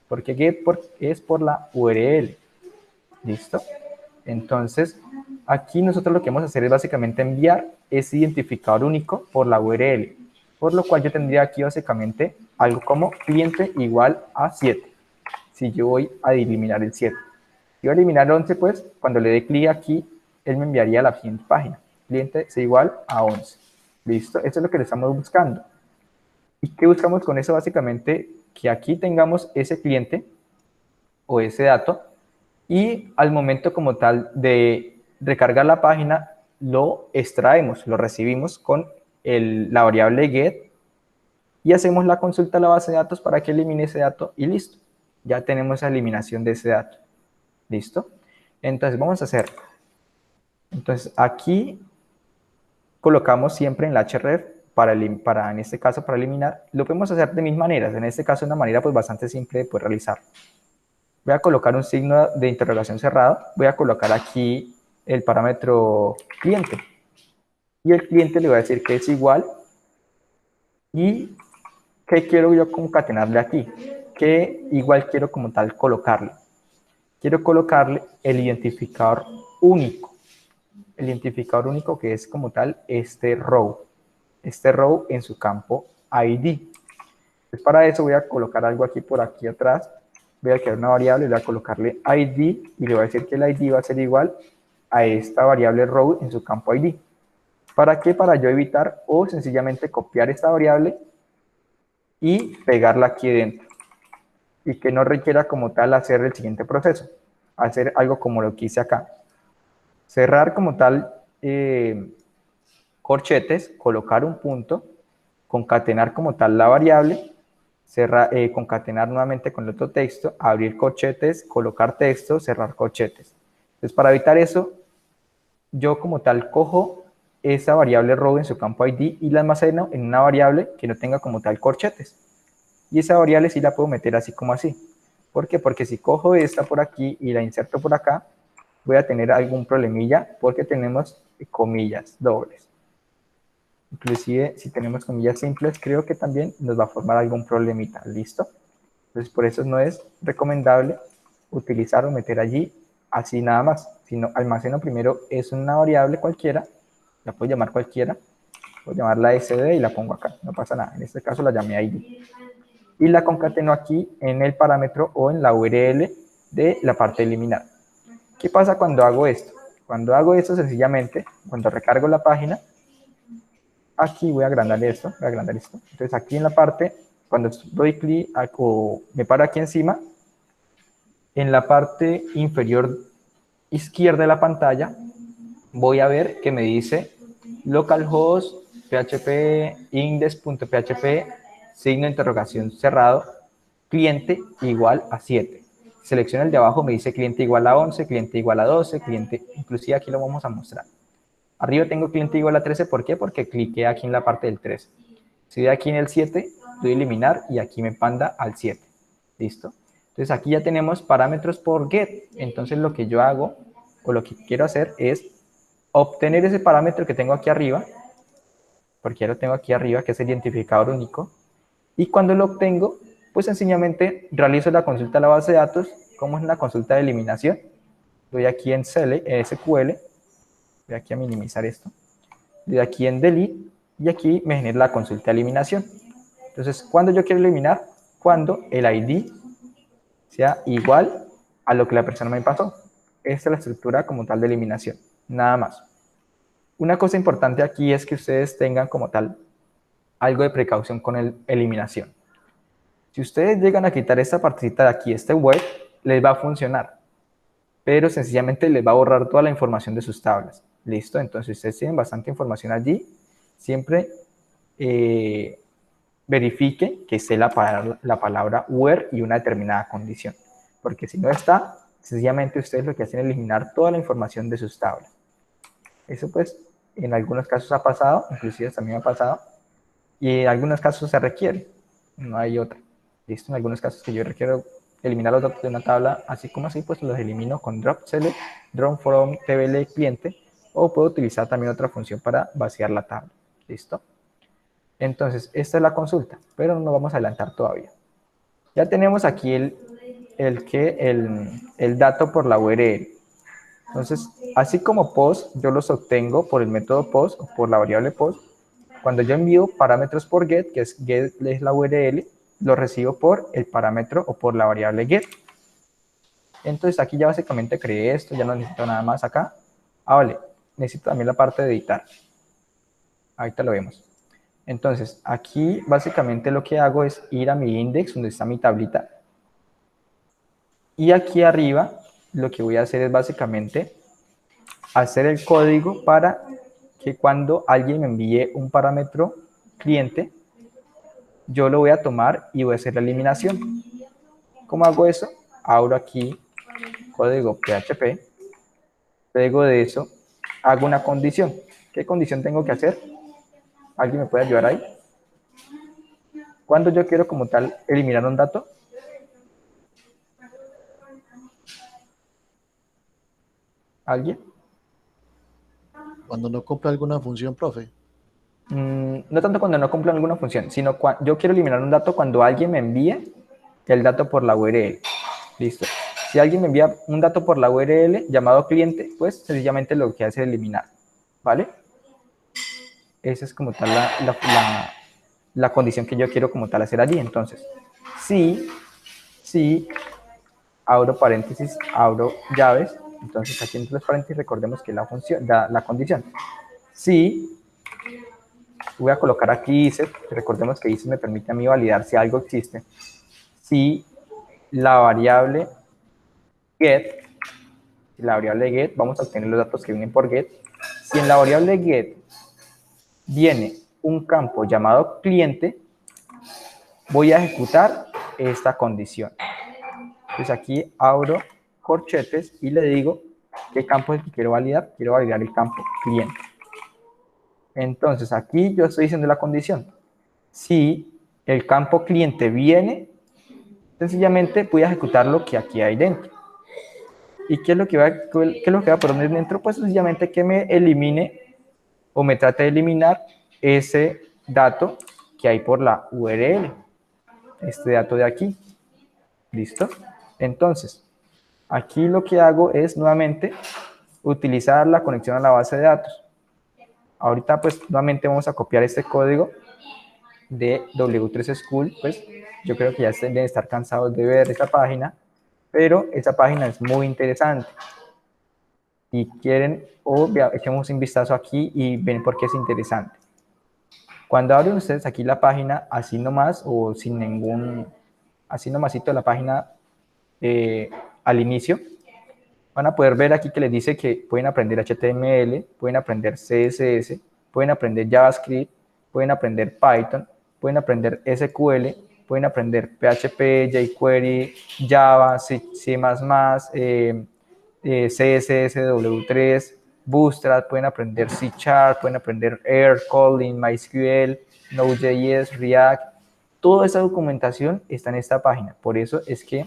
Porque get es por la URL. ¿Listo? Entonces, aquí nosotros lo que vamos a hacer es básicamente enviar ese identificador único por la URL. Por lo cual yo tendría aquí básicamente algo como cliente igual a 7. Si yo voy a eliminar el 7. Si voy a eliminar el 11, pues cuando le dé clic aquí, él me enviaría a la siguiente página. Cliente es igual a 11. ¿Listo? Eso es lo que le estamos buscando. ¿Y qué buscamos con eso? Básicamente que aquí tengamos ese cliente o ese dato y al momento como tal de recargar la página, lo extraemos, lo recibimos con la variable get y hacemos la consulta a la base de datos para que elimine ese dato y listo. Ya tenemos la eliminación de ese dato. ¿Listo? Entonces vamos a hacer. Entonces aquí colocamos siempre en la href en este caso para eliminar. Lo podemos hacer de mil maneras. En este caso una manera pues bastante simple de poder realizar. Voy a colocar un signo de interrogación cerrado. Voy a colocar aquí el parámetro cliente. Y el cliente le voy a decir que es igual. ¿Y qué quiero yo concatenarle aquí? Que igual quiero como tal colocarle. Quiero colocarle el identificador único. El identificador único que es como tal este row en su campo ID. Pues para eso voy a colocar algo aquí por aquí atrás, voy a crear una variable, le voy a colocarle ID y le voy a decir que el ID va a ser igual a esta variable row en su campo ID. ¿Para qué? Para yo evitar o sencillamente copiar esta variable y pegarla aquí dentro y que no requiera como tal hacer el siguiente proceso, hacer algo como lo que hice acá. Cerrar como tal corchetes, colocar un punto, concatenar como tal la variable, concatenar nuevamente con el otro texto, abrir corchetes, colocar texto, cerrar corchetes. Entonces, para evitar eso, yo como tal cojo esa variable row en su campo ID y la almaceno en una variable que no tenga como tal corchetes. Y esa variable sí la puedo meter así como así. ¿Por qué? Porque si cojo esta por aquí y la inserto por acá, voy a tener algún problemilla porque tenemos comillas dobles. Inclusive, si tenemos comillas simples, creo que también nos va a formar algún problemita, ¿listo? Entonces, por eso no es recomendable utilizar o meter allí así nada más, sino almaceno primero es una variable cualquiera, la puedo llamar cualquiera, puedo llamarla SD y la pongo acá, no pasa nada, en este caso la llamé ID. Y la concateno aquí en el parámetro o en la URL de la parte de eliminar. ¿Qué pasa cuando hago esto? Cuando hago esto, sencillamente, cuando recargo la página, aquí voy a agrandar esto, Entonces aquí en la parte, cuando doy clic o me paro aquí encima, en la parte inferior izquierda de la pantalla, voy a ver que me dice localhost php index.php signo de interrogación cerrado cliente igual a 7. Selecciono el de abajo, me dice cliente igual a 11, cliente igual a 12, cliente, inclusive aquí lo vamos a mostrar. Arriba tengo cliente igual a 13, ¿por qué? Porque cliqué aquí en la parte del 13. Si doy aquí en el 7, doy eliminar y aquí me manda al 7. ¿Listo? Entonces aquí ya tenemos parámetros por get. Entonces lo que yo hago o lo que quiero hacer es obtener ese parámetro que tengo aquí arriba, porque ya lo tengo aquí arriba, que es el identificador único, y cuando lo obtengo, pues sencillamente realizo la consulta a la base de datos, como es la consulta de eliminación. Doy aquí en SQL, voy aquí a minimizar esto, doy aquí en delete, y aquí me genera la consulta de eliminación. Entonces, ¿cuándo yo quiero eliminar? Cuando el ID sea igual a lo que la persona me pasó. Esta es la estructura como tal de eliminación, nada más. Una cosa importante aquí es que ustedes tengan como tal algo de precaución con el eliminación. Si ustedes llegan a quitar esta partecita de aquí, este web, les va a funcionar, pero sencillamente les va a borrar toda la información de sus tablas. ¿Listo? Entonces, ustedes tienen bastante información allí. Siempre verifique que esté la palabra where y una determinada condición. Porque si no está, sencillamente ustedes lo que hacen es eliminar toda la información de sus tablas. Eso pues en algunos casos ha pasado, inclusive también ha pasado, y en algunos casos se requiere, no hay otra. ¿Listo? En algunos casos que yo requiero eliminar los datos de una tabla, así como así, pues los elimino con drop select, drop from tbl cliente, o puedo utilizar también otra función para vaciar la tabla. ¿Listo? Entonces, esta es la consulta, pero no vamos a adelantar todavía. Ya tenemos aquí el dato por la URL. Entonces, así como post, yo los obtengo por el método post o por la variable post. Cuando yo envío parámetros por get, que es get es la URL, lo recibo por el parámetro o por la variable get. Entonces, aquí ya básicamente creé esto, ya no necesito nada más acá. Ah, vale, necesito también la parte de editar. Ahorita lo vemos. Entonces, aquí básicamente lo que hago es ir a mi index, donde está mi tablita. Y aquí arriba, lo que voy a hacer es básicamente hacer el código para que cuando alguien me envíe un parámetro cliente, yo lo voy a tomar y voy a hacer la eliminación. ¿Cómo hago eso? Abro aquí código PHP, luego de eso hago una condición. ¿Qué condición tengo que hacer? ¿Alguien me puede ayudar ahí? Cuando yo quiero como tal eliminar un dato, ¿alguien? Cuando no cumple alguna función, profe. No tanto cuando no cumplo alguna función, sino cuando yo quiero eliminar un dato cuando alguien me envíe el dato por la URL. Listo. Si alguien me envía un dato por la URL llamado cliente, pues sencillamente lo que hace es eliminar. ¿Vale? Esa es como tal la condición que yo quiero como tal hacer allí. Entonces, si abro paréntesis, abro llaves, entonces aquí entre los paréntesis recordemos que la condición. Si voy a colocar aquí ISET, recordemos que ISET me permite a mí validar si algo existe. Si la variable get, vamos a obtener los datos que vienen por get. Si en la variable get viene un campo llamado cliente, voy a ejecutar esta condición. Entonces aquí abro corchetes y le digo qué campo es el que quiero validar. Quiero validar el campo cliente. Entonces aquí yo estoy diciendo la condición. Si el campo cliente viene, sencillamente voy a ejecutar lo que aquí hay dentro. ¿Y qué es lo que va a poner dentro? Pues sencillamente que me elimine o me trate de eliminar ese dato que hay por la URL. Este dato de aquí. ¿Listo? Entonces, Aquí lo que hago es nuevamente utilizar la conexión a la base de datos. Ahorita pues nuevamente vamos a copiar este código de W3 School, pues yo creo que ya deben estar cansados de ver esta página, pero esta página es muy interesante. Y quieren, echemos un vistazo aquí y ven por qué es interesante. Cuando abren ustedes aquí la página, así nomás o sin ningún, así nomasito la página al inicio, van a poder ver aquí que les dice que pueden aprender HTML, pueden aprender CSS, pueden aprender JavaScript, pueden aprender Python, pueden aprender SQL, pueden aprender PHP, jQuery, Java, C++, CSS, W3, Bootstrap, pueden aprender C#, pueden aprender R, Kotlin, MySQL, Node.js, React. Toda esa documentación está en esta página. Por eso es que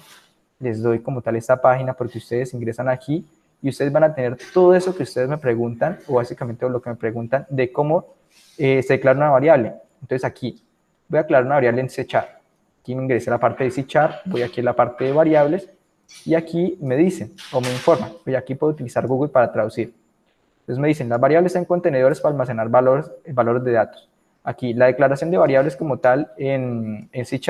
les doy como tal esta página, porque ustedes ingresan aquí y ustedes van a tener todo eso que ustedes me preguntan, o básicamente lo que me preguntan, de cómo se declara una variable. Entonces aquí voy a declarar una variable en C#. Aquí me ingresé a la parte de C#, voy aquí a la parte de variables, y aquí me dicen, o me informan, y aquí puedo utilizar Google para traducir. Entonces me dicen, las variables en contenedores para almacenar valores de datos. Aquí, la declaración de variables como tal en C#.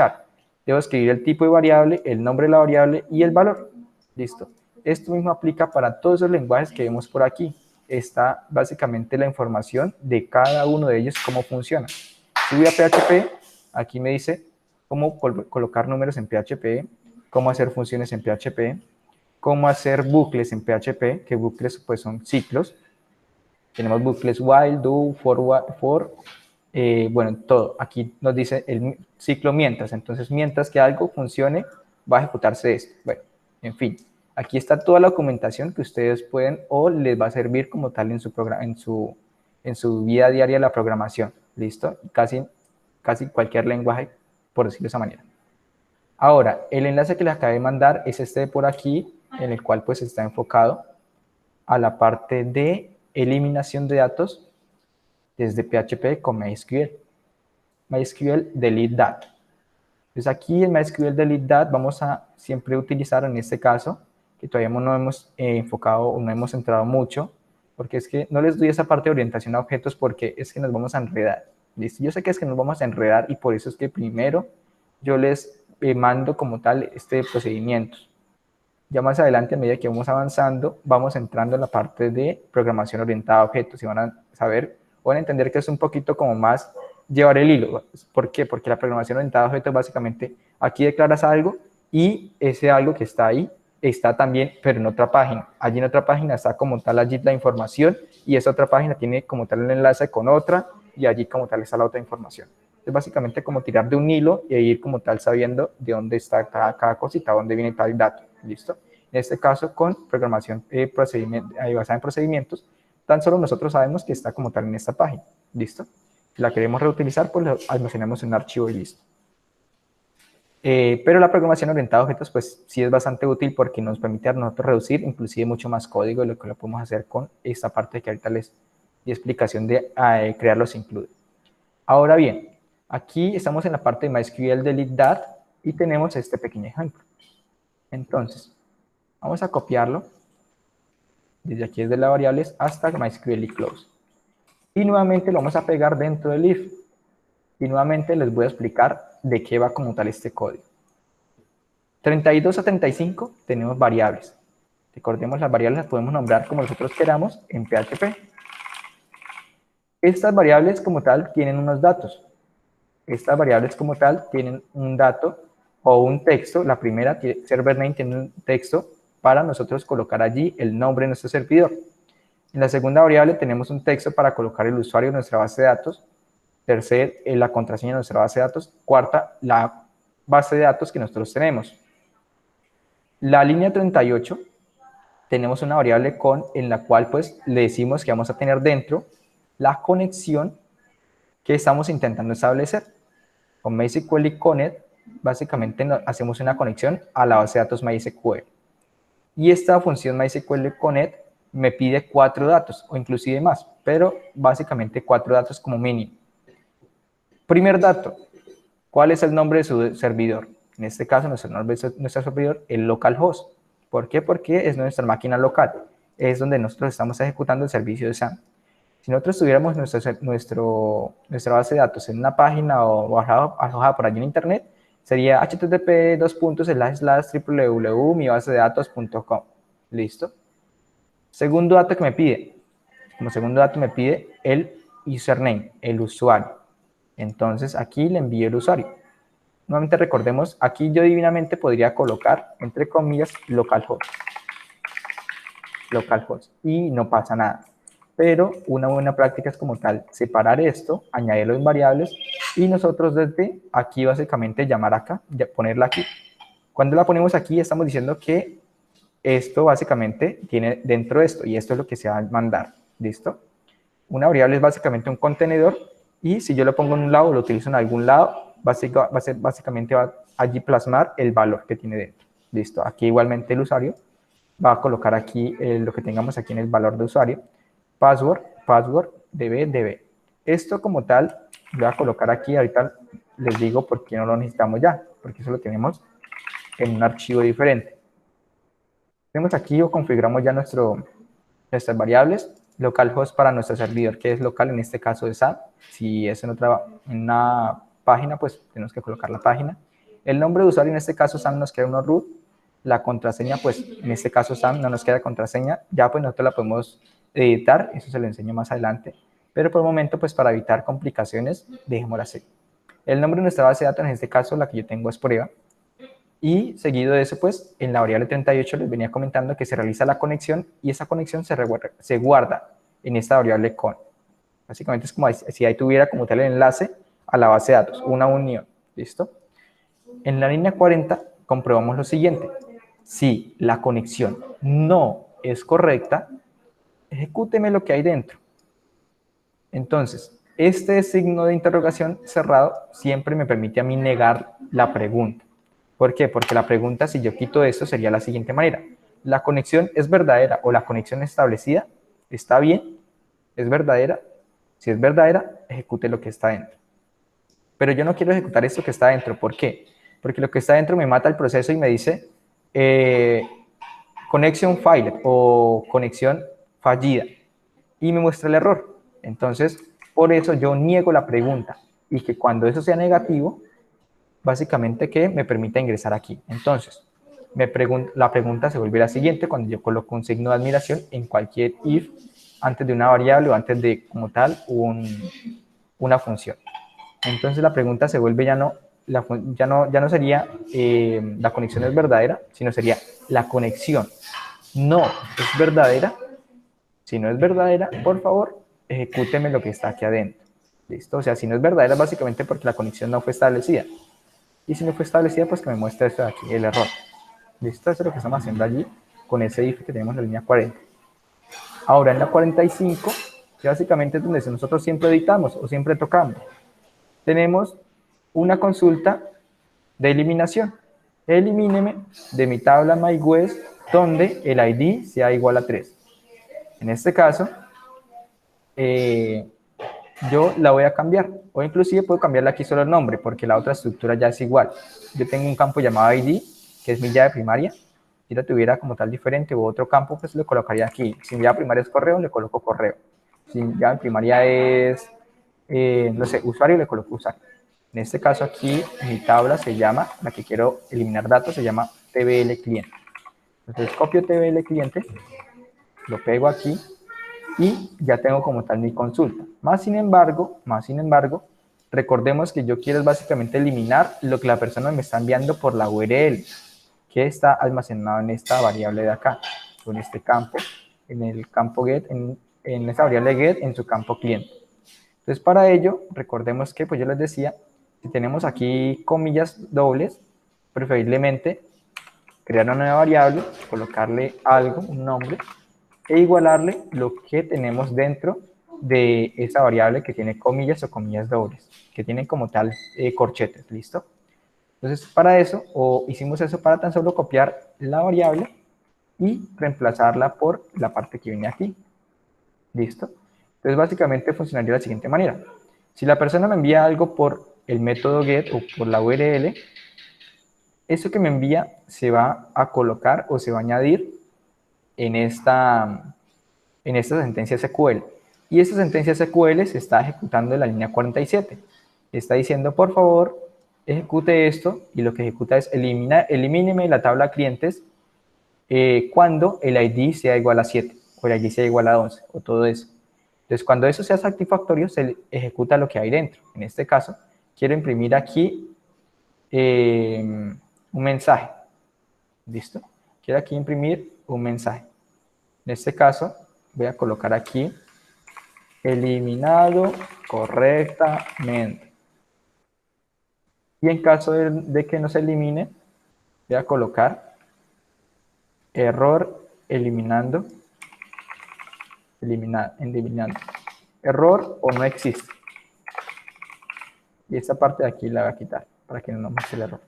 Debo escribir el tipo de variable, el nombre de la variable y el valor. Listo. Esto mismo aplica para todos esos lenguajes que vemos por aquí. Está básicamente la información de cada uno de ellos, cómo funciona. Si voy a PHP, aquí me dice cómo colocar números en PHP, cómo hacer funciones en PHP, cómo hacer bucles en PHP, que bucles pues son ciclos. Tenemos bucles while, do, for, bueno, todo. Aquí nos dice el ciclo mientras. Entonces, mientras que algo funcione, va a ejecutarse esto. Bueno, en fin. Aquí está toda la documentación que ustedes pueden o les va a servir como tal en su vida diaria de la programación. ¿Listo? Casi cualquier lenguaje, por decirlo de esa manera. Ahora, el enlace que les acabé de mandar es este de por aquí, en el cual pues está enfocado a la parte de eliminación de datos desde PHP con MySQL. MySQL delete that. Entonces aquí en MySQL delete that vamos a siempre utilizar en este caso, que todavía no hemos enfocado o no hemos entrado mucho, porque es que no les doy esa parte de orientación a objetos porque es que nos vamos a enredar. ¿Listo? Yo sé que es que nos vamos a enredar y por eso es que primero yo les mando como tal este procedimiento. Ya más adelante, a medida que vamos avanzando, vamos entrando en la parte de programación orientada a objetos y van a saber, van a entender que es un poquito como más llevar el hilo. ¿Por qué? Porque la programación orientada a objetos básicamente aquí declaras algo y ese algo que está ahí está también, pero en otra página. Allí en otra página está como tal allí la información y esa otra página tiene como tal el enlace con otra y allí como tal está la otra información. Es básicamente como tirar de un hilo e ir como tal sabiendo de dónde está cada cosita, dónde viene tal dato. ¿Listo? En este caso con programación basada en procedimientos, tan solo nosotros sabemos que está como tal en esta página. ¿Listo? Si la queremos reutilizar, pues lo almacenamos en un archivo y listo. Pero la programación orientada a objetos, pues sí es bastante útil porque nos permite a nosotros reducir inclusive mucho más código de lo que lo podemos hacer con esta parte que ahorita les di explicación de crear los include. Ahora bien, aquí estamos en la parte de MySQL delete that y tenemos este pequeño ejemplo. Entonces, vamos a copiarlo desde aquí desde las variables hasta MySQL y close. Y nuevamente lo vamos a pegar dentro del if. Y nuevamente les voy a explicar de qué va como tal este código. 32 a 35 tenemos variables. Recordemos, las variables las podemos nombrar como nosotros queramos en PHP. Estas variables como tal tienen unos datos. Estas variables como tal tienen un dato o un texto. La primera, server name, tiene un texto para nosotros colocar allí el nombre de nuestro servidor. En la segunda variable tenemos un texto para colocar el usuario de nuestra base de datos. Tercer, la contraseña de nuestra base de datos. Cuarta, la base de datos que nosotros tenemos. La línea 38, tenemos una variable en la cual pues le decimos que vamos a tener dentro la conexión que estamos intentando establecer. Con MySQL y Connect, básicamente hacemos una conexión a la base de datos MySQL. Y esta función MySQL Connect me pide 4 datos, o inclusive más, pero básicamente 4 datos como mínimo. Primer dato, ¿cuál es el nombre de su servidor? En este caso, nuestro nombre de nuestro servidor es localhost. ¿Por qué? Porque es nuestra máquina local, es donde nosotros estamos ejecutando el servicio de SAM. Si nosotros tuviéramos nuestra base de datos en una página o alojada por allí en internet, sería http://www.mibasededatos.com. ¿Listo? Segundo dato que me pide. Como segundo dato me pide el username, el usuario. Entonces aquí le envío el usuario. Nuevamente recordemos, aquí yo divinamente podría colocar, entre comillas, localhost. Y no pasa nada. Pero una buena práctica es como tal, separar esto, añadirlo en variables y nosotros desde aquí básicamente llamar acá, ponerla aquí. Cuando la ponemos aquí estamos diciendo que esto básicamente tiene dentro de esto y esto es lo que se va a mandar. ¿Listo? Una variable es básicamente un contenedor y si yo lo pongo en un lado o lo utilizo en algún lado, básicamente va allí plasmar el valor que tiene dentro. Listo. Aquí igualmente el usuario va a colocar aquí lo que tengamos aquí en el valor de usuario. Password, db. Esto como tal, lo voy a colocar aquí. Ahorita les digo por qué no lo necesitamos ya, porque eso lo tenemos en un archivo diferente. Tenemos aquí o configuramos ya nuestras variables. Localhost para nuestro servidor, que es local, en este caso de SAP. Si es en una página, pues tenemos que colocar la página. El nombre de usuario, en este caso SAM, nos queda uno root. La contraseña, pues en este caso SAM no nos queda contraseña. Ya pues nosotros la podemos editar, eso se lo enseño más adelante. Pero por el momento, pues para evitar complicaciones, dejémosla así. El nombre de nuestra base de datos, en este caso la que yo tengo es prueba. Y seguido de eso, pues, en la variable 38 les venía comentando que se realiza la conexión y esa conexión se guarda en esta variable con. Básicamente es como si ahí tuviera como tal el enlace a la base de datos, una unión. ¿Listo? En la línea 40 comprobamos lo siguiente. Si la conexión no es correcta, ejecúteme lo que hay dentro. Entonces, este signo de interrogación cerrado siempre me permite a mí negar la pregunta. ¿Por qué? Porque la pregunta, si yo quito esto, sería la siguiente manera. ¿La conexión es verdadera o la conexión establecida está bien? ¿Es verdadera? Si es verdadera, ejecute lo que está dentro. Pero yo no quiero ejecutar esto que está dentro. ¿Por qué? Porque lo que está dentro me mata el proceso y me dice connection failed o conexión fallida. Y me muestra el error. Entonces, por eso yo niego la pregunta. Y que cuando eso sea negativo, básicamente que me permita ingresar aquí. Entonces, la pregunta se vuelve la siguiente cuando yo coloco un signo de admiración en cualquier if antes de una variable o antes de, como tal, una función. Entonces, la pregunta se vuelve ya no sería la conexión es verdadera, sino sería la conexión no es verdadera. Si no es verdadera, por favor, ejecúteme lo que está aquí adentro. ¿Listo? O sea, si no es verdadera, básicamente porque la conexión no fue establecida. Y si no fue establecida, pues que me muestre esto de aquí, el error. ¿Listo? Eso es lo que estamos haciendo allí con ese if que tenemos en la línea 40. Ahora en la 45, que básicamente es donde nosotros siempre editamos o siempre tocamos, tenemos una consulta de eliminación. Elimíneme de mi tabla MyWest donde el ID sea igual a 3. En este caso, yo la voy a cambiar, o inclusive puedo cambiarle aquí solo el nombre, porque la otra estructura ya es igual. Yo tengo un campo llamado ID, que es mi llave primaria. Si la tuviera como tal diferente o otro campo, pues lo colocaría aquí. Si mi llave primaria es correo, le coloco correo. Si mi llave primaria es, no sé, usuario, le coloco usuario. En este caso aquí, mi tabla se llama, la que quiero eliminar datos, se llama TBL cliente. Entonces copio TBL cliente, lo pego aquí, y ya tengo como tal mi consulta. Más sin embargo, recordemos que yo quiero básicamente eliminar lo que la persona me está enviando por la URL, que está almacenado en esta variable de acá, en este campo, en el campo get, en esta variable get, en su campo cliente. Entonces, para ello, recordemos que, pues yo les decía, si tenemos aquí comillas dobles, preferiblemente crear una nueva variable, colocarle algo, un nombre, e igualarle lo que tenemos dentro de esa variable que tiene comillas o comillas dobles, que tienen como tal corchetes, ¿listo? Entonces, para eso, hicimos eso para tan solo copiar la variable y reemplazarla por la parte que viene aquí, ¿listo? Entonces, básicamente funcionaría de la siguiente manera. Si la persona me envía algo por el método get o por la URL, eso que me envía se va a colocar o se va a añadir en esta sentencia SQL. Y esa sentencia SQL se está ejecutando en la línea 47. Está diciendo, por favor, ejecute esto, y lo que ejecuta es elimíneme la tabla clientes cuando el ID sea igual a 7, o el ID sea igual a 11, o todo eso. Entonces, cuando eso sea satisfactorio, se ejecuta lo que hay dentro. En este caso, quiero imprimir aquí un mensaje. ¿Listo? Quiero aquí imprimir un mensaje. En este caso, voy a colocar aquí eliminado correctamente. Y en caso de que no se elimine, voy a colocar error eliminando, eliminando. Error o no existe. Y esta parte de aquí la voy a quitar para que no nos muestre el error.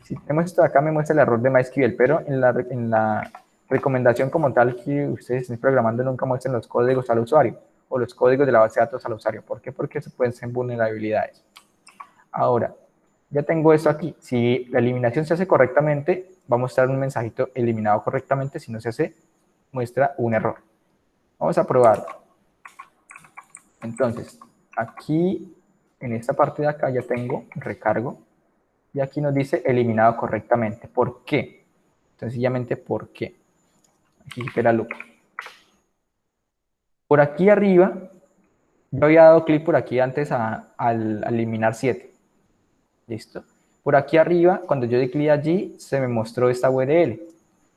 Si tenemos esto de acá, me muestra el error de MySQL, pero en la recomendación como tal que ustedes estén programando nunca muestren los códigos al usuario o los códigos de la base de datos al usuario. ¿Por qué? Porque se pueden ser vulnerabilidades. Ahora, ya tengo esto aquí. Si la eliminación se hace correctamente, va a mostrar un mensajito eliminado correctamente. Si no se hace, muestra un error. Vamos a probarlo. Entonces, aquí, en esta parte de acá, ya tengo recargo. Y aquí nos dice eliminado correctamente. ¿Por qué? Sencillamente, ¿por qué? Aquí quita la lupa. Por aquí arriba, yo había dado clic por aquí antes al eliminar 7. ¿Listo? Por aquí arriba, cuando yo di clic allí, se me mostró esta URL.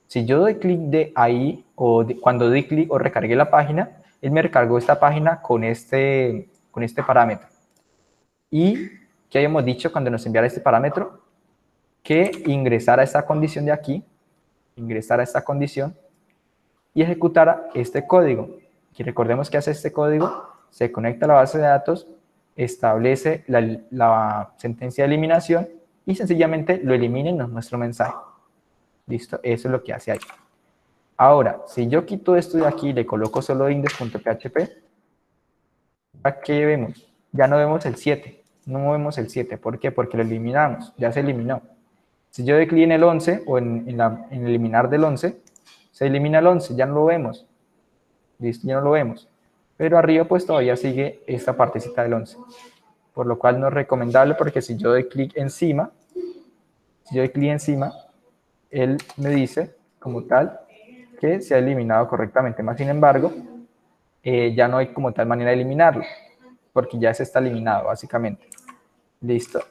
Si yo doy clic de ahí, cuando di clic o recargué la página, él me recargó esta página con este parámetro. Y, ¿qué habíamos dicho cuando nos enviara este parámetro? Que ingresara a esta condición de aquí, ingresara a esta condición y ejecutara este código. Y recordemos que hace este código, se conecta a la base de datos, establece la sentencia de eliminación y sencillamente lo elimina y nos muestra un mensaje. Listo, eso es lo que hace ahí. Ahora, si yo quito esto de aquí y le coloco solo index.php, ¿qué vemos? Ya no vemos el 7. No vemos el 7. ¿Por qué? Porque lo eliminamos. Ya se eliminó. Si yo doy clic en el 11 o en eliminar del 11, se elimina el 11. Ya no lo vemos. Listo, ya no lo vemos. Pero arriba pues todavía sigue esta partecita del 11. Por lo cual no es recomendable porque si yo doy clic encima, él me dice como tal que se ha eliminado correctamente. Más sin embargo, ya no hay como tal manera de eliminarlo, porque ya se está eliminado básicamente. Listo.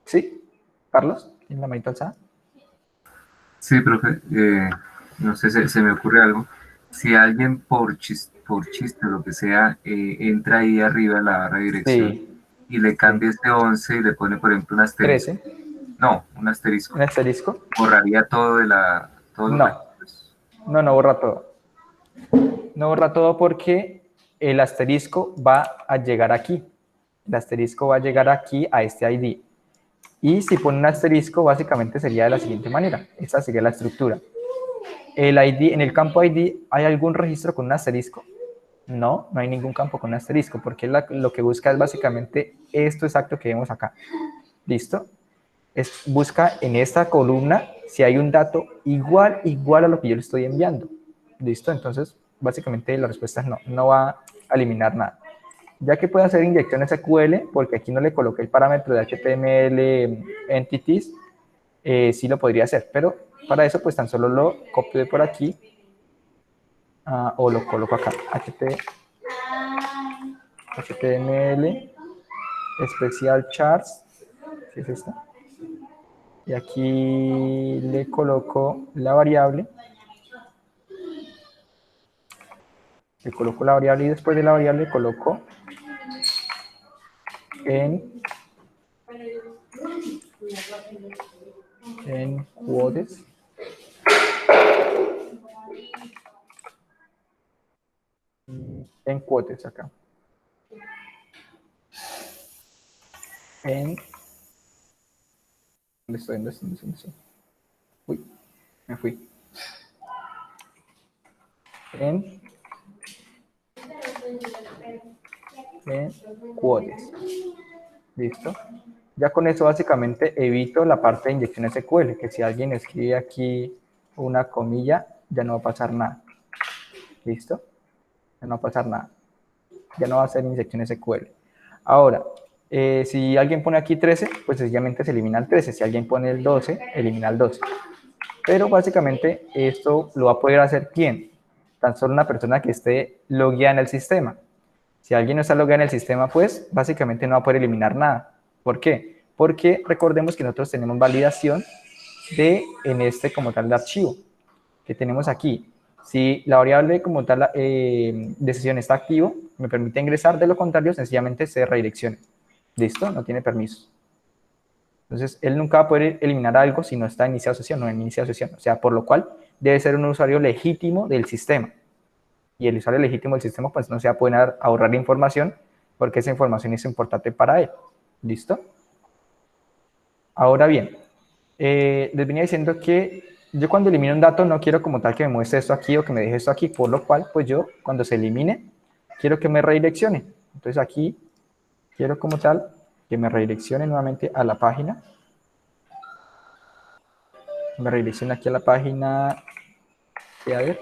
¿Sí? Carlos, ¿tiene la manita alzada? Sí, profe, no sé, se me ocurre algo. Si alguien por chiste o lo que sea, entra ahí arriba a la barra de dirección Sí. y le cambia este 11 y le pone, por ejemplo, un asterisco. 13. No, un asterisco. ¿Un asterisco? Borraría todo todos los No. registros. No borra todo. No borra todo porque el asterisco va a llegar aquí. El asterisco va a llegar aquí a este ID. Y si pone un asterisco, básicamente sería de la siguiente manera. Esta sería la estructura. El ID, en el campo ID, ¿hay algún registro con un asterisco? No, no hay ningún campo con un asterisco, porque lo que busca es básicamente esto exacto que vemos acá. ¿Listo? Busca en esta columna si hay un dato igual a lo que yo le estoy enviando. ¿Listo? Entonces, básicamente la respuesta es no, no va a eliminar nada. Ya que puede hacer inyección SQL, porque aquí no le coloqué el parámetro de HTML entities, sí lo podría hacer, pero para eso pues tan solo lo copio de por aquí o lo coloco acá, HTML special charts, ¿qué es esta? Y aquí le coloco la variable, y después de la variable coloco en quotes, acá, ¿dónde estoy? Uy, me fui. En quotes. ¿Listo? Ya con eso básicamente evito la parte de inyección SQL, que si alguien escribe aquí una comilla, ya no va a pasar nada. ¿Listo? Ya no va a pasar nada. Ya no va a ser inyección SQL. Ahora, si alguien pone aquí 13, pues sencillamente se elimina el 13. Si alguien pone el 12, elimina el 12. Pero básicamente esto lo va a poder hacer ¿quién? Tan solo una persona que esté logueada en el sistema. Si alguien no está logueado en el sistema, pues básicamente no va a poder eliminar nada. ¿Por qué? Porque recordemos que nosotros tenemos validación en este como tal de archivo que tenemos aquí. Si la variable como tal de sesión está activo, me permite ingresar, de lo contrario, sencillamente se redirecciona. ¿Listo? No tiene permiso. Entonces, él nunca va a poder eliminar algo si no está iniciado sesión, no en iniciado sesión. O sea, por lo cual, debe ser un usuario legítimo del sistema. Y el usuario legítimo del sistema, pues no se va a poder ahorrar información, porque esa información es importante para él. ¿Listo? Ahora bien, les venía diciendo que yo cuando elimino un dato no quiero como tal que me muestre esto aquí o que me deje esto aquí, por lo cual, pues yo cuando se elimine, quiero que me redireccione. Entonces aquí quiero como tal que me redireccione nuevamente a la página. Me redirecciona aquí a la página, a ver,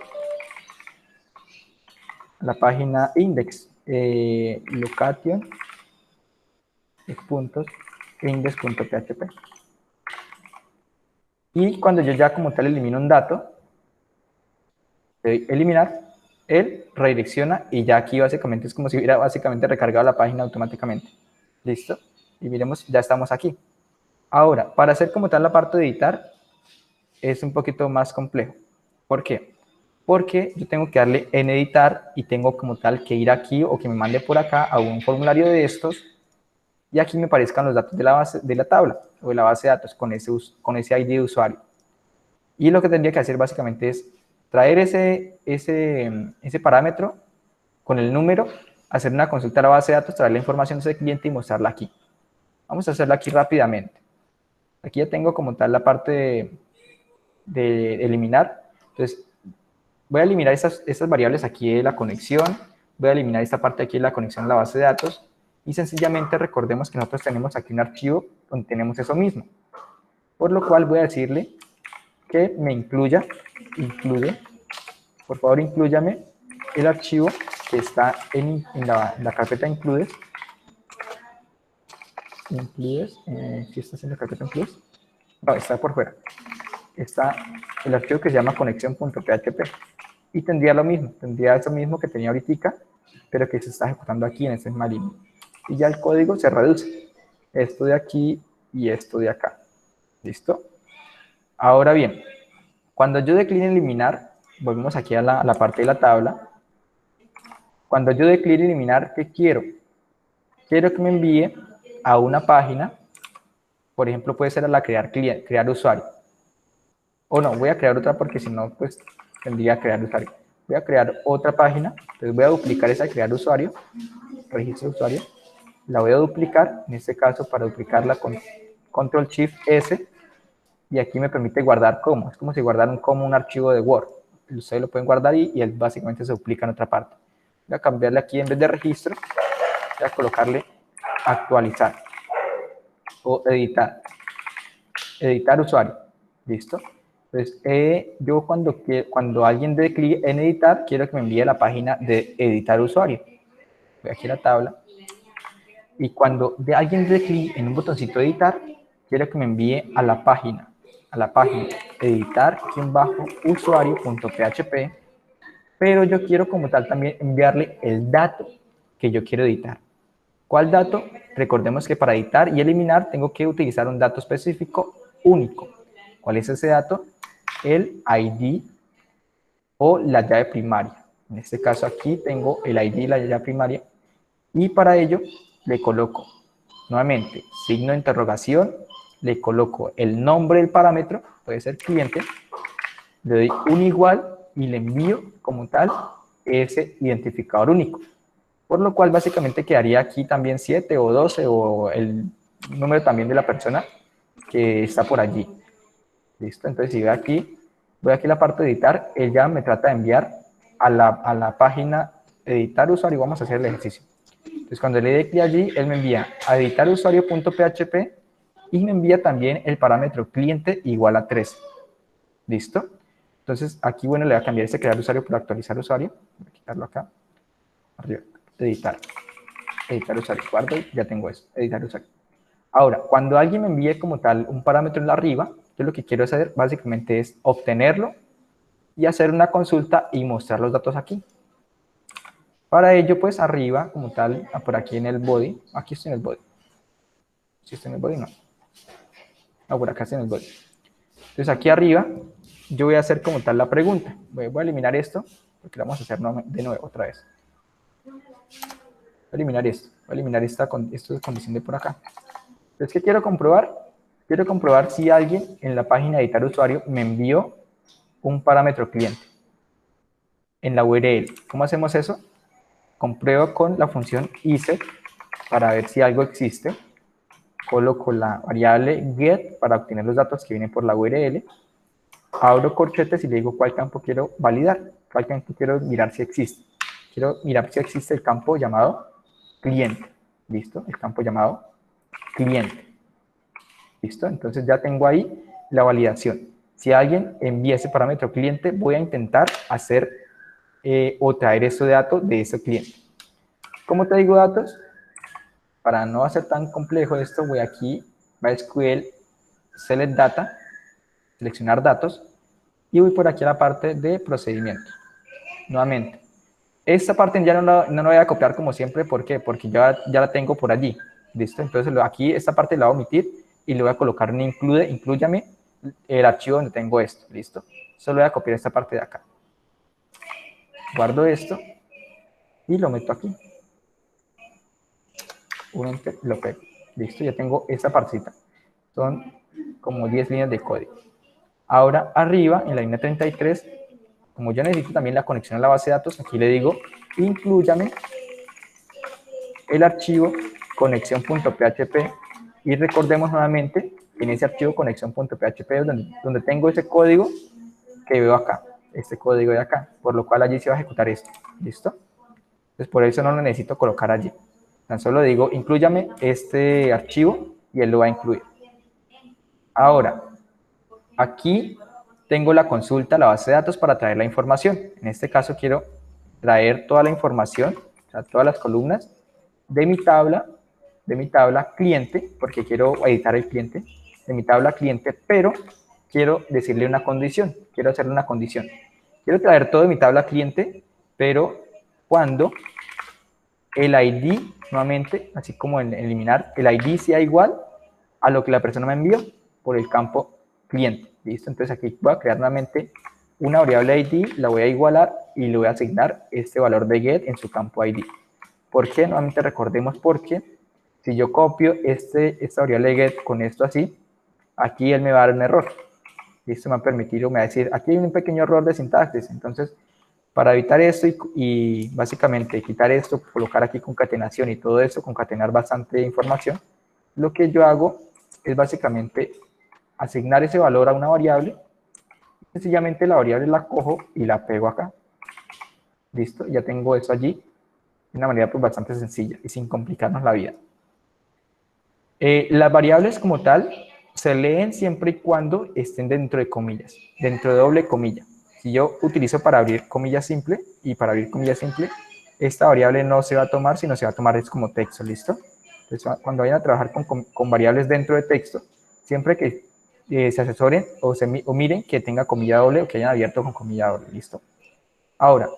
la página index, location, puntos, index.php. Y cuando yo ya como tal elimino un dato, eliminar, él redirecciona y ya aquí básicamente es como si hubiera básicamente recargado la página automáticamente. ¿Listo? Y miremos, ya estamos aquí. Ahora, para hacer como tal la parte de editar, es un poquito más complejo. ¿Por qué? Porque yo tengo que darle en editar y tengo como tal que ir aquí o que me mande por acá a un formulario de estos y aquí me aparezcan los datos de la base, de la tabla o de la base de datos con ese ID de usuario. Y lo que tendría que hacer básicamente es traer ese parámetro con el número, hacer una consulta a la base de datos, traer la información de ese cliente y mostrarla aquí. Vamos a hacerlo aquí rápidamente. Aquí ya tengo como tal la parte de eliminar. Entonces, voy a eliminar estas variables aquí de la conexión, voy a eliminar esta parte aquí de la conexión a la base de datos y sencillamente recordemos que nosotros tenemos aquí un archivo donde tenemos eso mismo. Por lo cual voy a decirle que me incluya, por favor inclúyame el archivo que está en la carpeta includes. ¿Sí estás en la carpeta includes? No, está por fuera. Está el archivo que se llama conexión.php y tendría lo mismo, tendría eso mismo que tenía ahorita, pero que se está ejecutando aquí en esta misma línea. Y ya el código se reduce. Esto de aquí y esto de acá. ¿Listo? Ahora bien, cuando yo decline eliminar, volvemos aquí a la parte de la tabla. Cuando yo decline eliminar, ¿qué quiero? Quiero que me envíe a una página, por ejemplo, puede ser a la crear usuario. O no, voy a crear otra porque si no, pues tendría que crear usuario. Voy a crear otra página, entonces voy a duplicar esa de crear usuario, registro de usuario, la voy a duplicar, en este caso para duplicarla con Control Shift S, y aquí me permite guardar como, es como si guardaran como un archivo de Word. Ustedes lo pueden guardar y él básicamente se duplica en otra parte. Voy a cambiarle aquí en vez de registro, voy a colocarle actualizar o editar usuario. ¿Listo? Entonces, yo cuando alguien dé clic en editar, quiero que me envíe a la página de editar usuario. Voy aquí a la tabla. Y cuando alguien dé clic en un botoncito de editar, quiero que me envíe a la página editar-usuario.php, pero yo quiero como tal también enviarle el dato que yo quiero editar. ¿Cuál dato? Recordemos que para editar y eliminar tengo que utilizar un dato específico único. ¿Cuál es ese dato? El ID o la llave primaria. En este caso aquí tengo el ID y la llave primaria y para ello le coloco nuevamente signo de interrogación, le coloco el nombre del parámetro, puede ser cliente, le doy un igual y le envío como tal ese identificador único. Por lo cual básicamente quedaría aquí también 7 o 12 o el número también de la persona que está por allí. ¿Listo? Entonces si voy aquí a la parte de editar, él ya me trata de enviar a la página editar usuario y vamos a hacer el ejercicio. Entonces cuando le dé clic allí, él me envía a editarusuario.php y me envía también el parámetro cliente igual a 13. ¿Listo? Entonces, aquí, bueno, le voy a cambiar este crear usuario por actualizar usuario. Voy a quitarlo acá. Arriba, editar. Editar usuario. Guardo y ya tengo eso. Editar usuario. Ahora, cuando alguien me envíe como tal un parámetro en la arriba, yo lo que quiero hacer básicamente es obtenerlo y hacer una consulta y mostrar los datos aquí. Para ello, pues arriba, como tal, por aquí en el body, aquí estoy en el body. ¿Sí estoy en el body? No. No, por acá estoy en el body. Entonces aquí arriba, yo voy a hacer como tal la pregunta. Voy a eliminar esto, porque lo vamos a hacer de nuevo, otra vez. Voy a eliminar esto, voy a eliminar esta condición de por acá. Entonces, ¿qué quiero comprobar? Quiero comprobar si alguien en la página de editar usuario me envió un parámetro cliente en la URL. ¿Cómo hacemos eso? Compruebo con la función iset para ver si algo existe. Coloco la variable get para obtener los datos que vienen por la URL. Abro corchetes y le digo cuál campo quiero validar, cuál campo quiero mirar si existe. Quiero mirar si existe el campo llamado cliente. ¿Listo? El campo llamado cliente. ¿Listo? Entonces ya tengo ahí la validación. Si alguien envía ese parámetro cliente, voy a intentar hacer o traer ese dato de ese cliente. ¿Cómo traigo datos? Para no hacer tan complejo esto, voy aquí, MySQL, Select Data, seleccionar datos, y voy por aquí a la parte de procedimientos. Nuevamente, esta parte ya no la voy a copiar como siempre, ¿por qué? Porque ya la tengo por allí, ¿listo? Entonces aquí esta parte la voy a omitir y le voy a colocar un inclúyame el archivo donde tengo esto, ¿listo? Solo voy a copiar esta parte de acá. Guardo esto y lo meto aquí. Un enter, lo pego. Listo, ya tengo esta partecita. Son como 10 líneas de código. Ahora, arriba, en la línea 33, como yo necesito también la conexión a la base de datos, aquí le digo, inclúyame el archivo conexión.php y recordemos nuevamente en ese archivo conexión.php donde tengo ese código que veo acá, este código de acá, por lo cual allí se va a ejecutar esto. ¿Listo? Entonces, por eso no lo necesito colocar allí. Tan solo digo, inclúyame este archivo y él lo va a incluir. Ahora, aquí tengo la consulta, la base de datos para traer la información. En este caso quiero traer toda la información, o sea, todas las columnas de mi tabla cliente, porque quiero editar el cliente, de mi tabla cliente, pero quiero decirle una condición, quiero hacerle una condición. Quiero traer todo de mi tabla cliente, pero cuando el ID, nuevamente, así como en eliminar, el ID sea igual a lo que la persona me envió por el campo cliente. ¿Listo? Entonces aquí voy a crear nuevamente una variable ID, la voy a igualar y le voy a asignar este valor de get en su campo ID. ¿Por qué? Nuevamente recordemos porque si yo copio esta variable de get con esto así, aquí él me va a dar un error. Esto me va a permitir, me va a decir, aquí hay un pequeño error de sintaxis. Entonces, para evitar esto y básicamente quitar esto, colocar aquí concatenación y todo eso, concatenar bastante información, lo que yo hago es básicamente asignar ese valor a una variable. Sencillamente la variable la cojo y la pego acá. Listo, ya tengo eso allí de una manera pues bastante sencilla y sin complicarnos la vida. Las variables como tal se leen siempre y cuando estén dentro de comillas, dentro de doble comilla. Si yo utilizo para abrir comillas simple y para abrir comillas simple, esta variable no se va a tomar, sino se va a tomar es como texto, ¿listo? Entonces, cuando vayan a trabajar con variables dentro de texto, siempre que se asesoren o miren que tenga comilla doble o que hayan abierto con comilla doble, ¿listo? Ahora,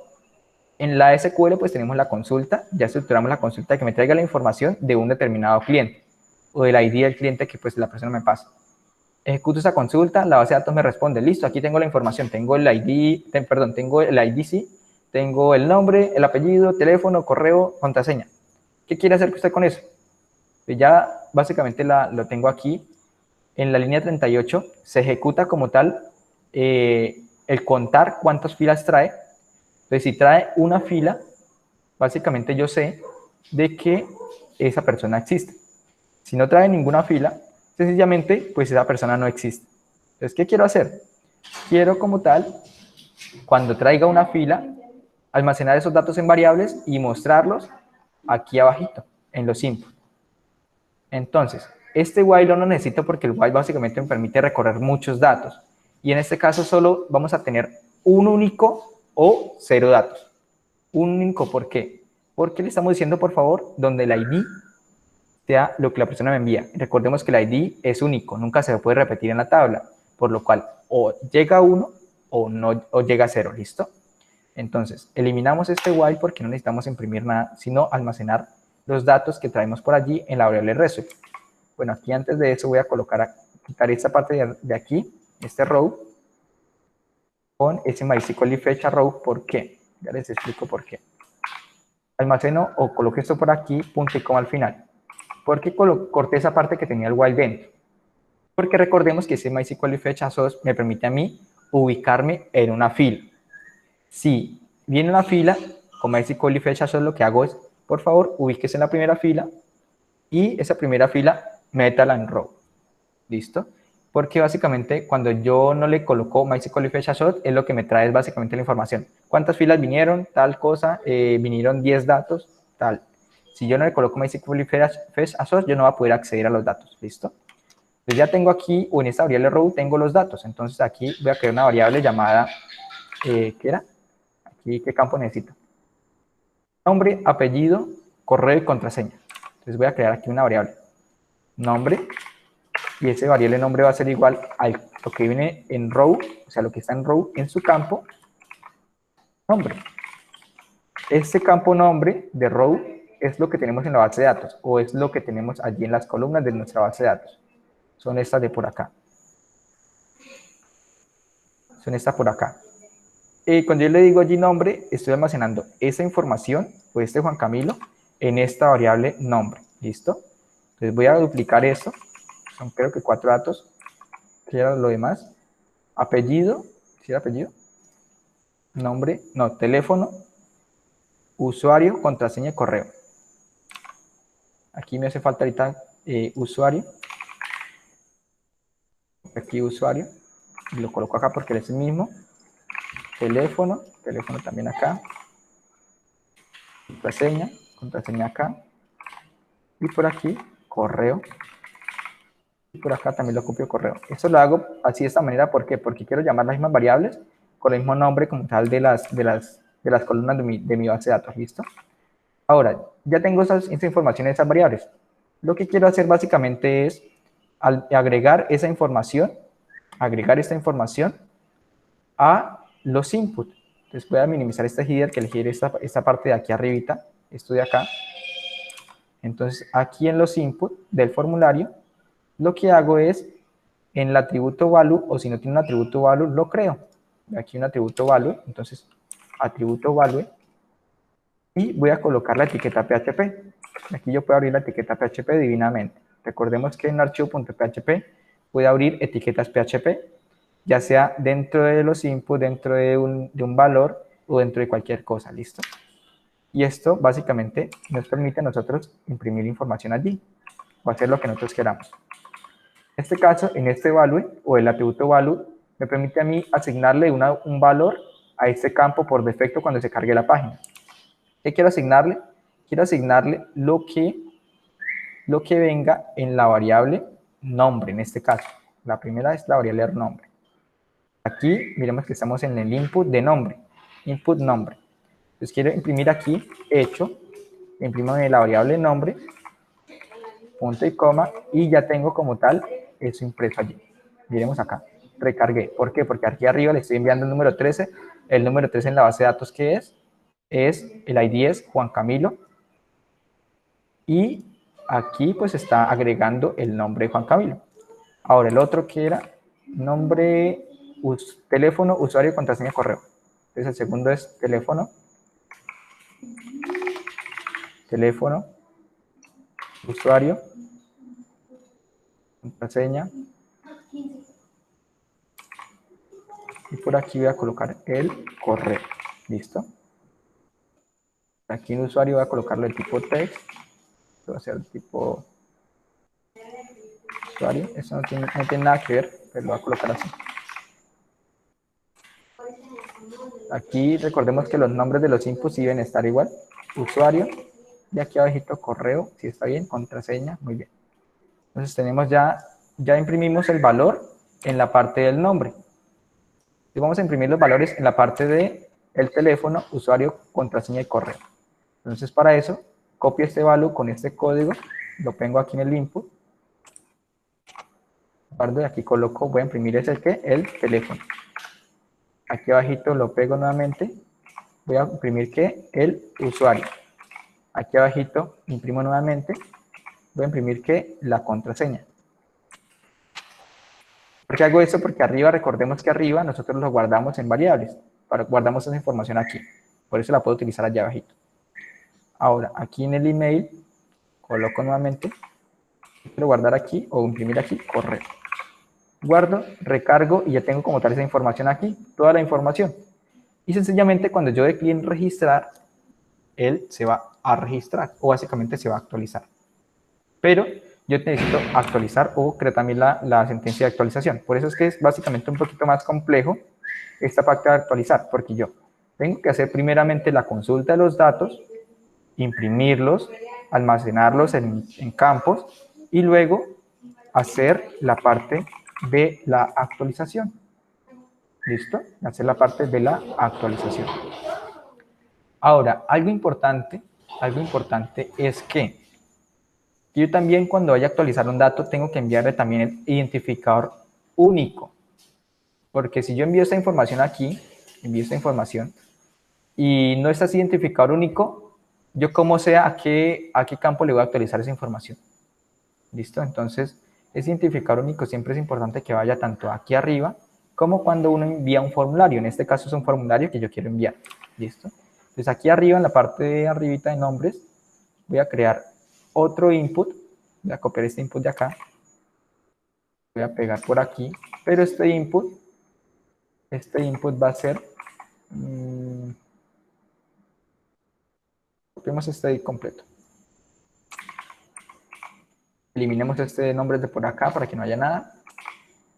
en la SQL pues tenemos la consulta, ya estructuramos la consulta que me traiga la información de un determinado cliente o del ID del cliente que pues la persona me pasa. Ejecuto esa consulta, la base de datos me responde, listo, aquí tengo la información, tengo el ID, tengo el ID, sí, tengo el nombre, el apellido, teléfono, correo, contraseña. ¿Qué quiere hacer usted con eso? Pues ya básicamente lo tengo aquí. En la línea 38 se ejecuta como tal el contar cuántas filas trae. Entonces, si trae una fila, básicamente yo sé de que esa persona existe. Si no trae ninguna fila, sencillamente, pues esa persona no existe. Entonces, ¿qué quiero hacer? Quiero como tal, cuando traiga una fila, almacenar esos datos en variables y mostrarlos aquí abajito, en los inputs. Entonces, Este while no lo necesito porque el while básicamente me permite recorrer muchos datos. Y en este caso solo vamos a tener un único o 0 datos. Un único, ¿por qué? Porque le estamos diciendo, por favor, donde el ID sea lo que la persona me envía. Recordemos que el ID es único, nunca se puede repetir en la tabla, por lo cual o llega a 1 o, no, o llega a 0, ¿listo? Entonces, eliminamos este while porque no necesitamos imprimir nada, sino almacenar los datos que traemos por allí en la variable result. Bueno, aquí antes de eso voy a quitar esta parte de aquí, este row, con ese MySQL y fecha row. ¿Por qué? Ya les explico por qué. Almaceno o coloqué esto por aquí, punto y coma al final. ¿Por qué corté esa parte que tenía el while dentro? Porque recordemos que ese MySQL y fecha source me permite a mí ubicarme en una fila. Si viene una fila, con MySQL y fecha source lo que hago es, por favor, ubíquese en la primera fila y esa primera fila métala en row. ¿Listo? Porque básicamente cuando yo no le coloco MySQL y fecha source, es lo que me trae es básicamente la información. ¿Cuántas filas vinieron? Tal cosa, vinieron 10 datos, tal. Si yo no le coloco MySQL y fecha source, yo no voy a poder acceder a los datos. ¿Listo? Entonces ya tengo aquí, o en esta variable row, tengo los datos. Entonces aquí voy a crear una variable llamada, ¿qué era? Aquí, ¿qué campo necesito? Nombre, apellido, correo y contraseña. Entonces voy a crear aquí una variable. Nombre, y ese variable nombre va a ser igual a lo que viene en row, o sea, lo que está en row en su campo, nombre. Este campo nombre de row es lo que tenemos en la base de datos, o es lo que tenemos allí en las columnas de nuestra base de datos. Son estas de por acá. Son estas por acá. Cuando yo le digo allí nombre, estoy almacenando esa información, o este Juan Camilo, en esta variable nombre. ¿Listo? Entonces voy a duplicar eso. Son creo que 4 datos. ¿Qué era lo demás? Apellido. ¿Sí era apellido? Nombre. No, teléfono. Usuario, contraseña y correo. Aquí me hace falta ahorita usuario. Aquí usuario. Y lo coloco acá porque es el mismo. Teléfono también acá. Contraseña acá. Y por aquí, correo. Y por acá también lo copio correo. Eso lo hago así de esta manera, ¿por qué? Porque quiero llamar las mismas variables con el mismo nombre como tal de las columnas de mi base de datos, ¿listo? Ahora, ya tengo esa información de esas variables. Lo que quiero hacer básicamente es agregar esta información a los inputs. Entonces voy a minimizar este header, que el header es esta parte de aquí arribita, esto de acá. Entonces aquí en los inputs del formulario, lo que hago es, en el atributo value, o si no tiene un atributo value, lo creo. Aquí un atributo value, entonces atributo value, y voy a colocar la etiqueta PHP. Aquí yo puedo abrir la etiqueta PHP divinamente. Recordemos que en archivo.php puedo abrir etiquetas PHP, ya sea dentro de los inputs, dentro de un valor o dentro de cualquier cosa, ¿listo? Y esto básicamente nos permite a nosotros imprimir información allí o hacer lo que nosotros queramos. En este caso, en este value o el atributo value me permite a mí asignarle un valor a este campo por defecto cuando se cargue la página. ¿Qué quiero asignarle? Quiero asignarle lo que venga en la variable nombre, en este caso. La primera es la variable nombre. Aquí, miremos que estamos en el input de nombre. Input nombre. Entonces quiero imprimir aquí, hecho. Imprimo en la variable nombre, punto y coma, y ya tengo como tal eso impreso allí. Miremos acá. Recargué. ¿Por qué? Porque aquí arriba le estoy enviando el número 13. El número 13 en la base de datos, ¿qué es? El ID es Juan Camilo. Y aquí pues está agregando el nombre de Juan Camilo. Ahora el otro que era nombre, teléfono, usuario, contraseña, correo. Entonces el segundo es teléfono, usuario, contraseña. Y por aquí voy a colocar el correo. ¿Listo? Aquí en usuario voy a colocarlo de tipo text. Esto va a ser tipo usuario. Eso no tiene nada que ver, pero lo voy a colocar así. Aquí recordemos que los nombres de los inputs deben estar igual. Usuario. Y aquí abajito correo, si está bien, contraseña, muy bien. Entonces tenemos ya imprimimos el valor en la parte del nombre. Y vamos a imprimir los valores en la parte de el teléfono, usuario, contraseña y correo. Entonces para eso, copio este valor con este código, lo pongo aquí en el input, guardo y aquí coloco, voy a imprimir ese que el teléfono. Aquí abajito lo pego nuevamente, voy a imprimir que el usuario. Aquí abajito imprimo nuevamente, voy a imprimir que la contraseña. ¿Por qué hago eso? Porque arriba, recordemos que arriba nosotros lo guardamos en variables, guardamos esa información aquí, por eso la puedo utilizar allá abajito. Ahora, aquí en el email, coloco nuevamente, quiero guardar aquí o imprimir aquí, correo. Guardo, recargo y ya tengo como tal esa información aquí, toda la información. Y sencillamente cuando yo dé clic en registrar, él se va a registrar o básicamente se va a actualizar. Pero yo necesito actualizar o crear también la sentencia de actualización. Por eso es que es básicamente un poquito más complejo esta parte de actualizar, porque yo tengo que hacer primeramente la consulta de los datos, imprimirlos, almacenarlos en campos y luego hacer la parte de la actualización. ¿Listo? Hacer la parte de la actualización. Ahora, algo importante es que yo también cuando vaya a actualizar un dato tengo que enviarle también el identificador único. Porque si yo envío esta información aquí, y no está ese identificador único, yo como sé a qué campo le voy a actualizar esa información. ¿Listo? Entonces, ese identificador único siempre es importante que vaya tanto aquí arriba como cuando uno envía un formulario. En este caso es un formulario que yo quiero enviar. ¿Listo? Entonces aquí arriba, en la parte de arribita de nombres, voy a crear otro input. Voy a copiar este input de acá. Voy a pegar por aquí. Pero este input va a ser... copiemos este completo. Eliminemos este nombre de por acá para que no haya nada.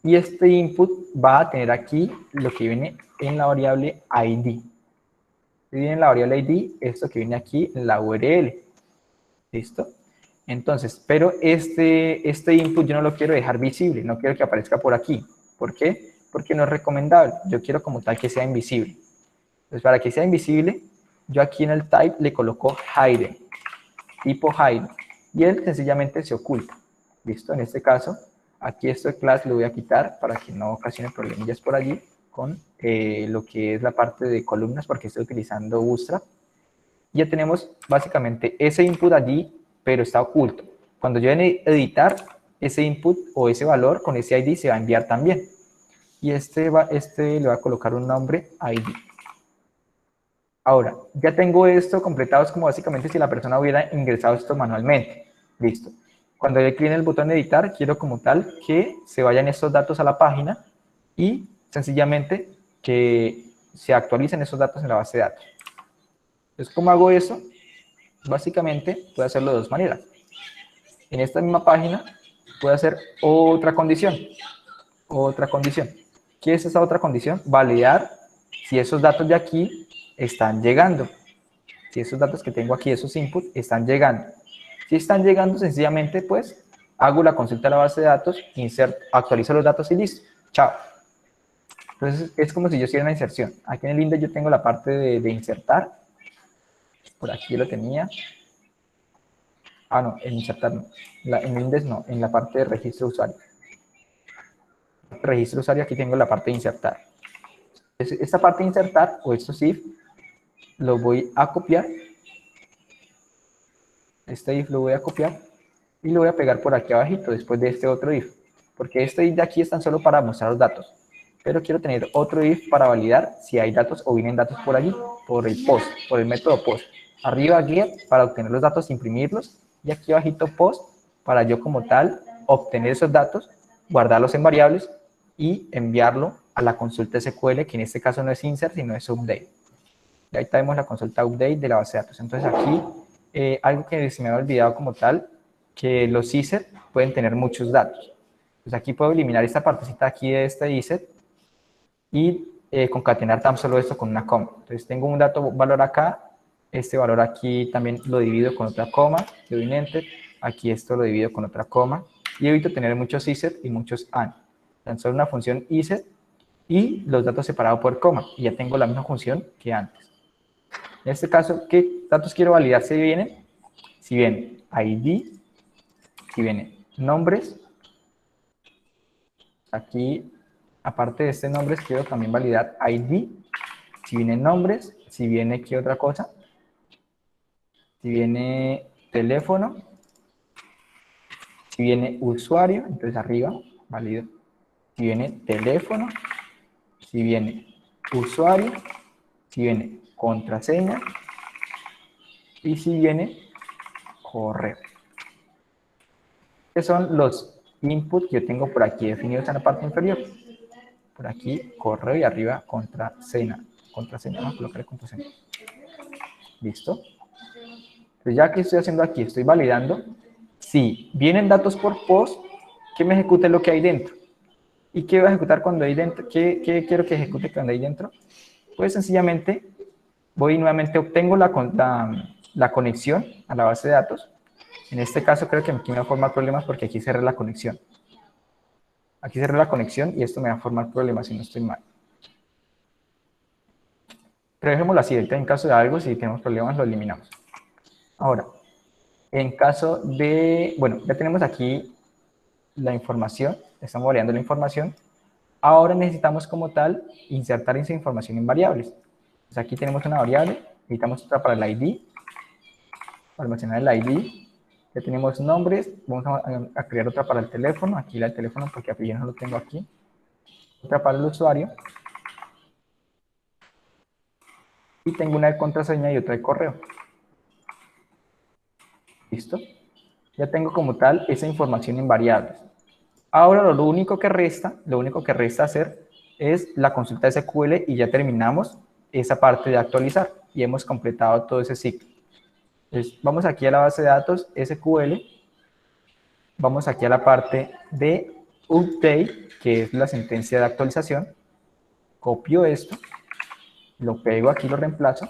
Y este input va a tener aquí lo que viene en la variable ID. Viene en la variable ID esto que viene aquí en la URL. ¿Listo? Entonces, pero este input yo no lo quiero dejar visible, no quiero que aparezca por aquí. ¿Por qué? Porque no es recomendable. Yo quiero como tal que sea invisible. Entonces, para que sea invisible, yo aquí en el type le coloco hide, tipo hide, y él sencillamente se oculta. ¿Listo? En este caso, aquí esto de class lo voy a quitar para que no ocasione problemillas por allí con lo que es la parte de columnas, porque estoy utilizando Bootstrap. Ya tenemos básicamente ese input allí, pero está oculto. Cuando yo en editar, ese input o ese valor con ese ID se va a enviar también. Y le voy a colocar un nombre ID. Ahora, ya tengo esto completado, es como básicamente si la persona hubiera ingresado esto manualmente. Listo. Cuando yo clic en el botón editar, quiero como tal que se vayan estos datos a la página y sencillamente que se actualicen esos datos en la base de datos. Entonces, ¿cómo hago eso? Básicamente, puedo hacerlo de dos maneras. En esta misma página, puedo hacer otra condición. ¿Qué es esa otra condición? Validar si esos datos de aquí están llegando. Si esos datos que tengo aquí, esos inputs, están llegando. Si están llegando, sencillamente, pues, hago la consulta a la base de datos, actualizo los datos y listo. Chao. Entonces, es como si yo hiciera una inserción. Aquí en el index yo tengo la parte de insertar. Por aquí lo tenía. Ah, no, en insertar no. En el index no, en la parte de registro de usuario. Registro de usuario, aquí tengo la parte de insertar. Esta parte de insertar, o estos if, lo voy a copiar. Este if lo voy a copiar y lo voy a pegar por aquí abajito, después de este otro if. Porque este if de aquí es tan solo para mostrar los datos. Pero quiero tener otro if para validar si hay datos o vienen datos por allí, por el post, por el método post. Arriba get para obtener los datos, imprimirlos. Y aquí abajito post para yo como tal obtener esos datos, guardarlos en variables y enviarlo a la consulta SQL, que en este caso no es insert, sino es update. Y ahí tenemos la consulta update de la base de datos. Entonces aquí, algo que se me había olvidado como tal, que los ISET pueden tener muchos datos. Entonces aquí puedo eliminar esta partecita aquí de este ISET y concatenar tan solo esto con una coma. Entonces tengo un valor acá, este valor aquí también lo divido con otra coma, le doy un enter, aquí esto lo divido con otra coma, y evito tener muchos iset y muchos and. Tan solo una función iset y los datos separados por coma, y ya tengo la misma función que antes. En este caso, ¿qué datos quiero validar si vienen? Si viene ID, si viene nombres, aquí, aparte de este nombres, quiero también validar ID, si vienen nombres, si viene, ¿qué otra cosa? Si viene teléfono, si viene usuario, entonces arriba, valido. Si viene teléfono, si viene usuario, si viene contraseña y si viene correo. Estos son los inputs que yo tengo por aquí definidos en la parte inferior. Por aquí correo y arriba contraseña. Contraseña, vamos a colocar contraseña. ¿Listo? Entonces ya que estoy haciendo aquí, estoy validando si vienen datos por post, que me ejecute lo que hay dentro. ¿Y qué voy a ejecutar cuando hay dentro? ¿Qué quiero que ejecute cuando hay dentro? Pues sencillamente voy y nuevamente obtengo la conexión a la base de datos. En este caso creo que aquí me va a formar problemas porque aquí cerré la conexión. Aquí cerré la conexión y esto me va a formar problemas si no estoy mal. Pero dejémoslo así, ahorita en caso de algo, si tenemos problemas, lo eliminamos. Ahora, en caso de, bueno, ya tenemos aquí la información, estamos validando la información. Ahora necesitamos como tal insertar esa información en variables. Entonces aquí tenemos una variable, necesitamos otra para el ID, para almacenar el ID. Ya tenemos nombres, vamos a crear otra para el teléfono, aquí la del teléfono porque yo no lo tengo aquí. Otra para el usuario. Y tengo una de contraseña y otra de correo. ¿Listo? Ya tengo como tal esa información en variables. Ahora lo único que resta hacer es la consulta SQL y ya terminamos esa parte de actualizar y hemos completado todo ese ciclo. Entonces, vamos aquí a la base de datos SQL, vamos aquí a la parte de update, que es la sentencia de actualización, copio esto, lo pego aquí, lo reemplazo,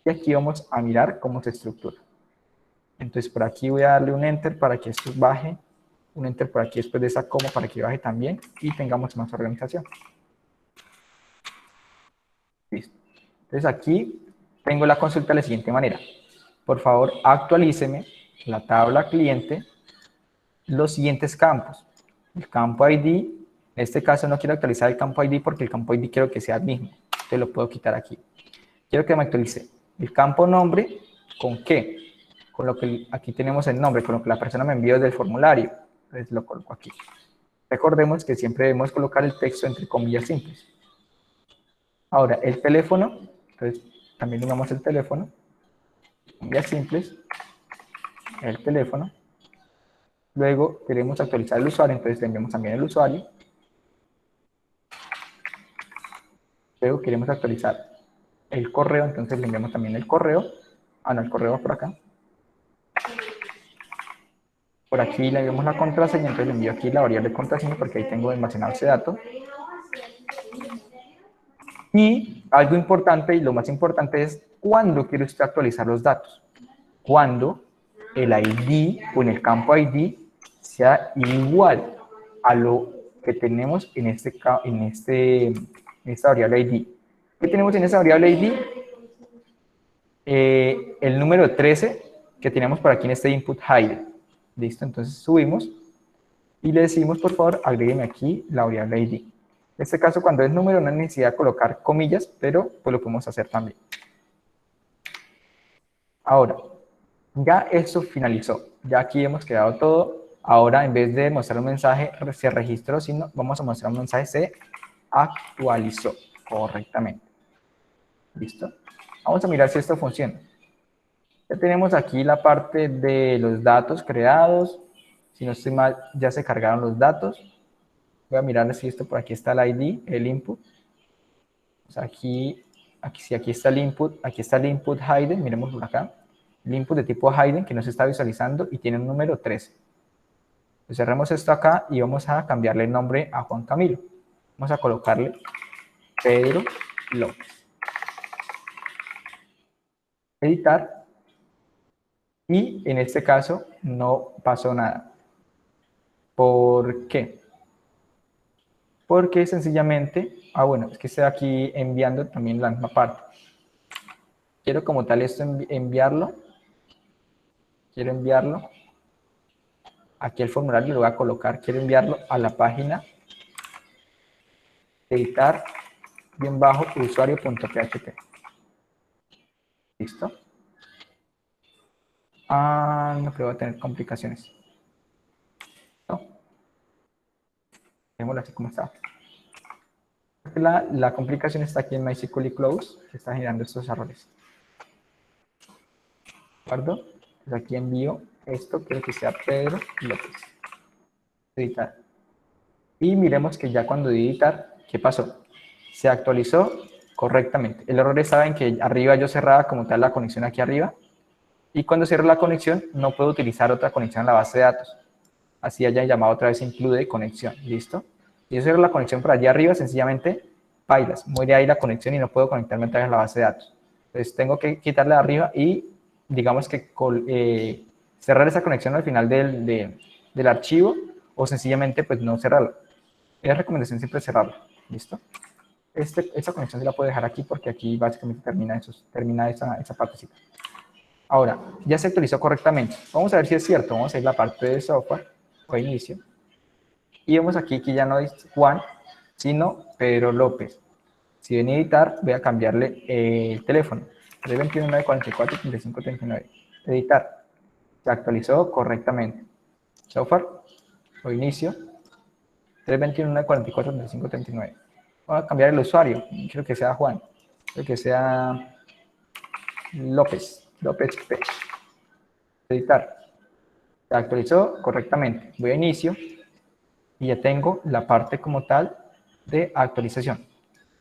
y aquí vamos a mirar cómo se estructura. Entonces por aquí voy a darle un enter para que esto baje, un enter por aquí después de esa coma para que baje también y tengamos más organización. Listo. Entonces aquí tengo la consulta de la siguiente manera. Por favor, actualíceme la tabla cliente los siguientes campos. El campo ID, en este caso no quiero actualizar el campo ID porque el campo ID quiero que sea el mismo. Entonces lo puedo quitar aquí. Quiero que me actualice el campo nombre, ¿con qué? Con lo que aquí tenemos el nombre, con lo que la persona me envió del formulario. Entonces lo coloco aquí. Recordemos que siempre debemos colocar el texto entre comillas simples. Ahora, el teléfono, entonces también tomamos el teléfono, comillas simples, el teléfono. Luego queremos actualizar el usuario, entonces le enviamos también el usuario. Luego queremos actualizar el correo, entonces le enviamos también el correo. Ah, no, el correo va por acá. Por aquí le enviamos la contraseña, entonces le envío aquí la variable contraseña porque ahí tengo almacenado ese dato. Y algo importante y lo más importante es cuándo quiere usted actualizar los datos. Cuando el ID o en el campo ID sea igual a lo que tenemos en esta variable ID. ¿Qué tenemos en esta variable ID? El número 13 que tenemos por aquí en este input hide. Listo, entonces subimos y le decimos, por favor, agrégueme aquí la variable ID. En este caso, cuando es número, no hay necesidad de colocar comillas, pero pues lo podemos hacer también. Ahora, ya esto finalizó. Ya aquí hemos quedado todo. Ahora, en vez de mostrar un mensaje, se registró, sino vamos a mostrar un mensaje, se actualizó correctamente. ¿Listo? Vamos a mirar si esto funciona. Ya tenemos aquí la parte de los datos creados. Si no estoy mal, ya se cargaron los datos. Voy a mirar si esto por aquí está el ID, el input. Pues aquí está el input, aquí está el input hidden, miremos por acá. El input de tipo hidden que no se está visualizando y tiene un número 13. Pues cerremos esto acá y vamos a cambiarle el nombre a Juan Camilo. Vamos a colocarle Pedro López. Editar. Y en este caso no pasó nada. ¿Por qué? Porque sencillamente, bueno, es que estoy aquí enviando también la misma parte. Quiero como tal esto enviarlo. Quiero enviarlo. Aquí el formulario lo voy a colocar. Quiero enviarlo a la página editar-usuario.php. ¿Listo? No creo que va a tener complicaciones. ¿No? Dejémoslo así como está. La complicación está aquí en MySQL y Close, que está generando estos errores. ¿De acuerdo? Entonces aquí envío esto, quiero que sea Pedro López. Editar. Y miremos que ya cuando editar, ¿qué pasó? Se actualizó correctamente. El error estaba en que arriba yo cerraba como tal la conexión aquí arriba. Y cuando cierro la conexión, no puedo utilizar otra conexión en la base de datos. Así hayan llamado otra vez include conexión. ¿Listo? Si yo cierro la conexión por allí arriba, sencillamente, bailas, muere ahí la conexión y no puedo conectarme otra vez a la base de datos. Entonces tengo que quitarle de arriba y digamos que cerrar esa conexión al final del archivo o sencillamente pues no cerrarla. Es recomendación siempre cerrarla. ¿Listo? Esta conexión se la puedo dejar aquí porque aquí básicamente termina esa partecita. Ahora, ya se actualizó correctamente. Vamos a ver si es cierto. Vamos a ir a la parte de software o inicio. Y vemos aquí que ya no es Juan, sino Pedro López. Si ven a editar, voy a cambiarle el teléfono. 321-944-3539. Editar. Se actualizó correctamente. Software o inicio. 321-944-3539. Voy a cambiar el usuario. Quiero que sea Juan. Quiero que sea López. López P. Editar. Se actualizó correctamente. Voy a inicio y ya tengo la parte como tal de actualización.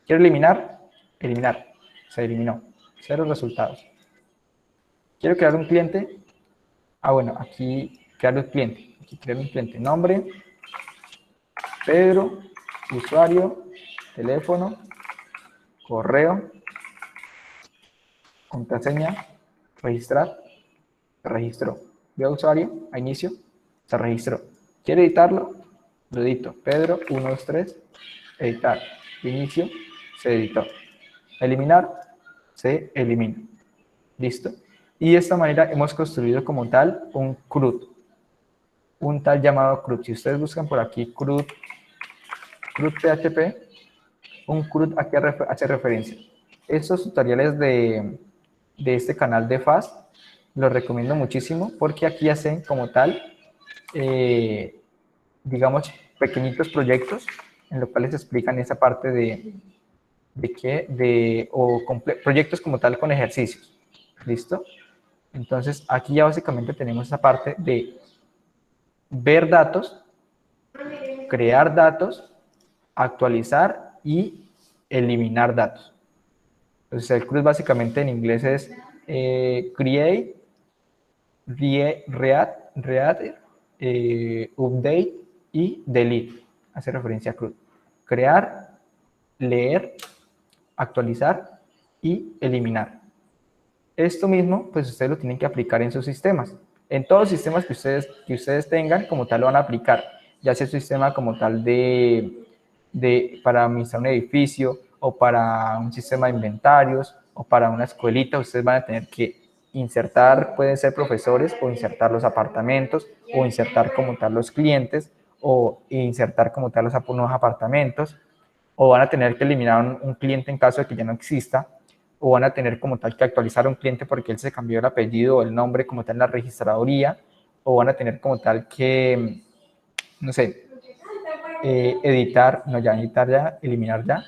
Quiero eliminar. Eliminar. Se eliminó. 0 resultados. Quiero crear un cliente. Bueno, aquí crear un cliente. Aquí crear un cliente. Nombre. Pedro. Usuario. Teléfono. Correo. Contraseña. Registrar. Se registró. Voy a usuario, a inicio, se registró. ¿Quiero editarlo? Lo edito. Pedro, 1, 2, 3, editar. Inicio, se editó. Eliminar, se elimina. ¿Listo? Y de esta manera hemos construido como tal un CRUD. Un tal llamado CRUD. Si ustedes buscan por aquí CRUD PHP, un CRUD aquí hace referencia. Estos tutoriales de este canal de FAST los recomiendo muchísimo porque aquí hacen como tal, digamos, pequeñitos proyectos en los cuales explican esa parte proyectos como tal con ejercicios. ¿Listo? Entonces, aquí ya básicamente tenemos esa parte de ver datos, crear datos, actualizar y eliminar datos. Entonces, el CRUD básicamente en inglés es create, update y delete. Hace referencia a CRUD. Crear, leer, actualizar y eliminar. Esto mismo, pues ustedes lo tienen que aplicar en sus sistemas. En todos los sistemas que ustedes tengan, como tal lo van a aplicar. Ya sea su sistema como tal para administrar un edificio, o para un sistema de inventarios, o para una escuelita, ustedes van a tener que insertar, pueden ser profesores, o insertar los apartamentos, o insertar como tal los clientes, o insertar como tal los nuevos apartamentos, o van a tener que eliminar un cliente en caso de que ya no exista, o van a tener como tal que actualizar un cliente porque él se cambió el apellido o el nombre como tal en la registraduría, o van a tener como tal que, no sé, editar, no ya, editar ya, eliminar ya,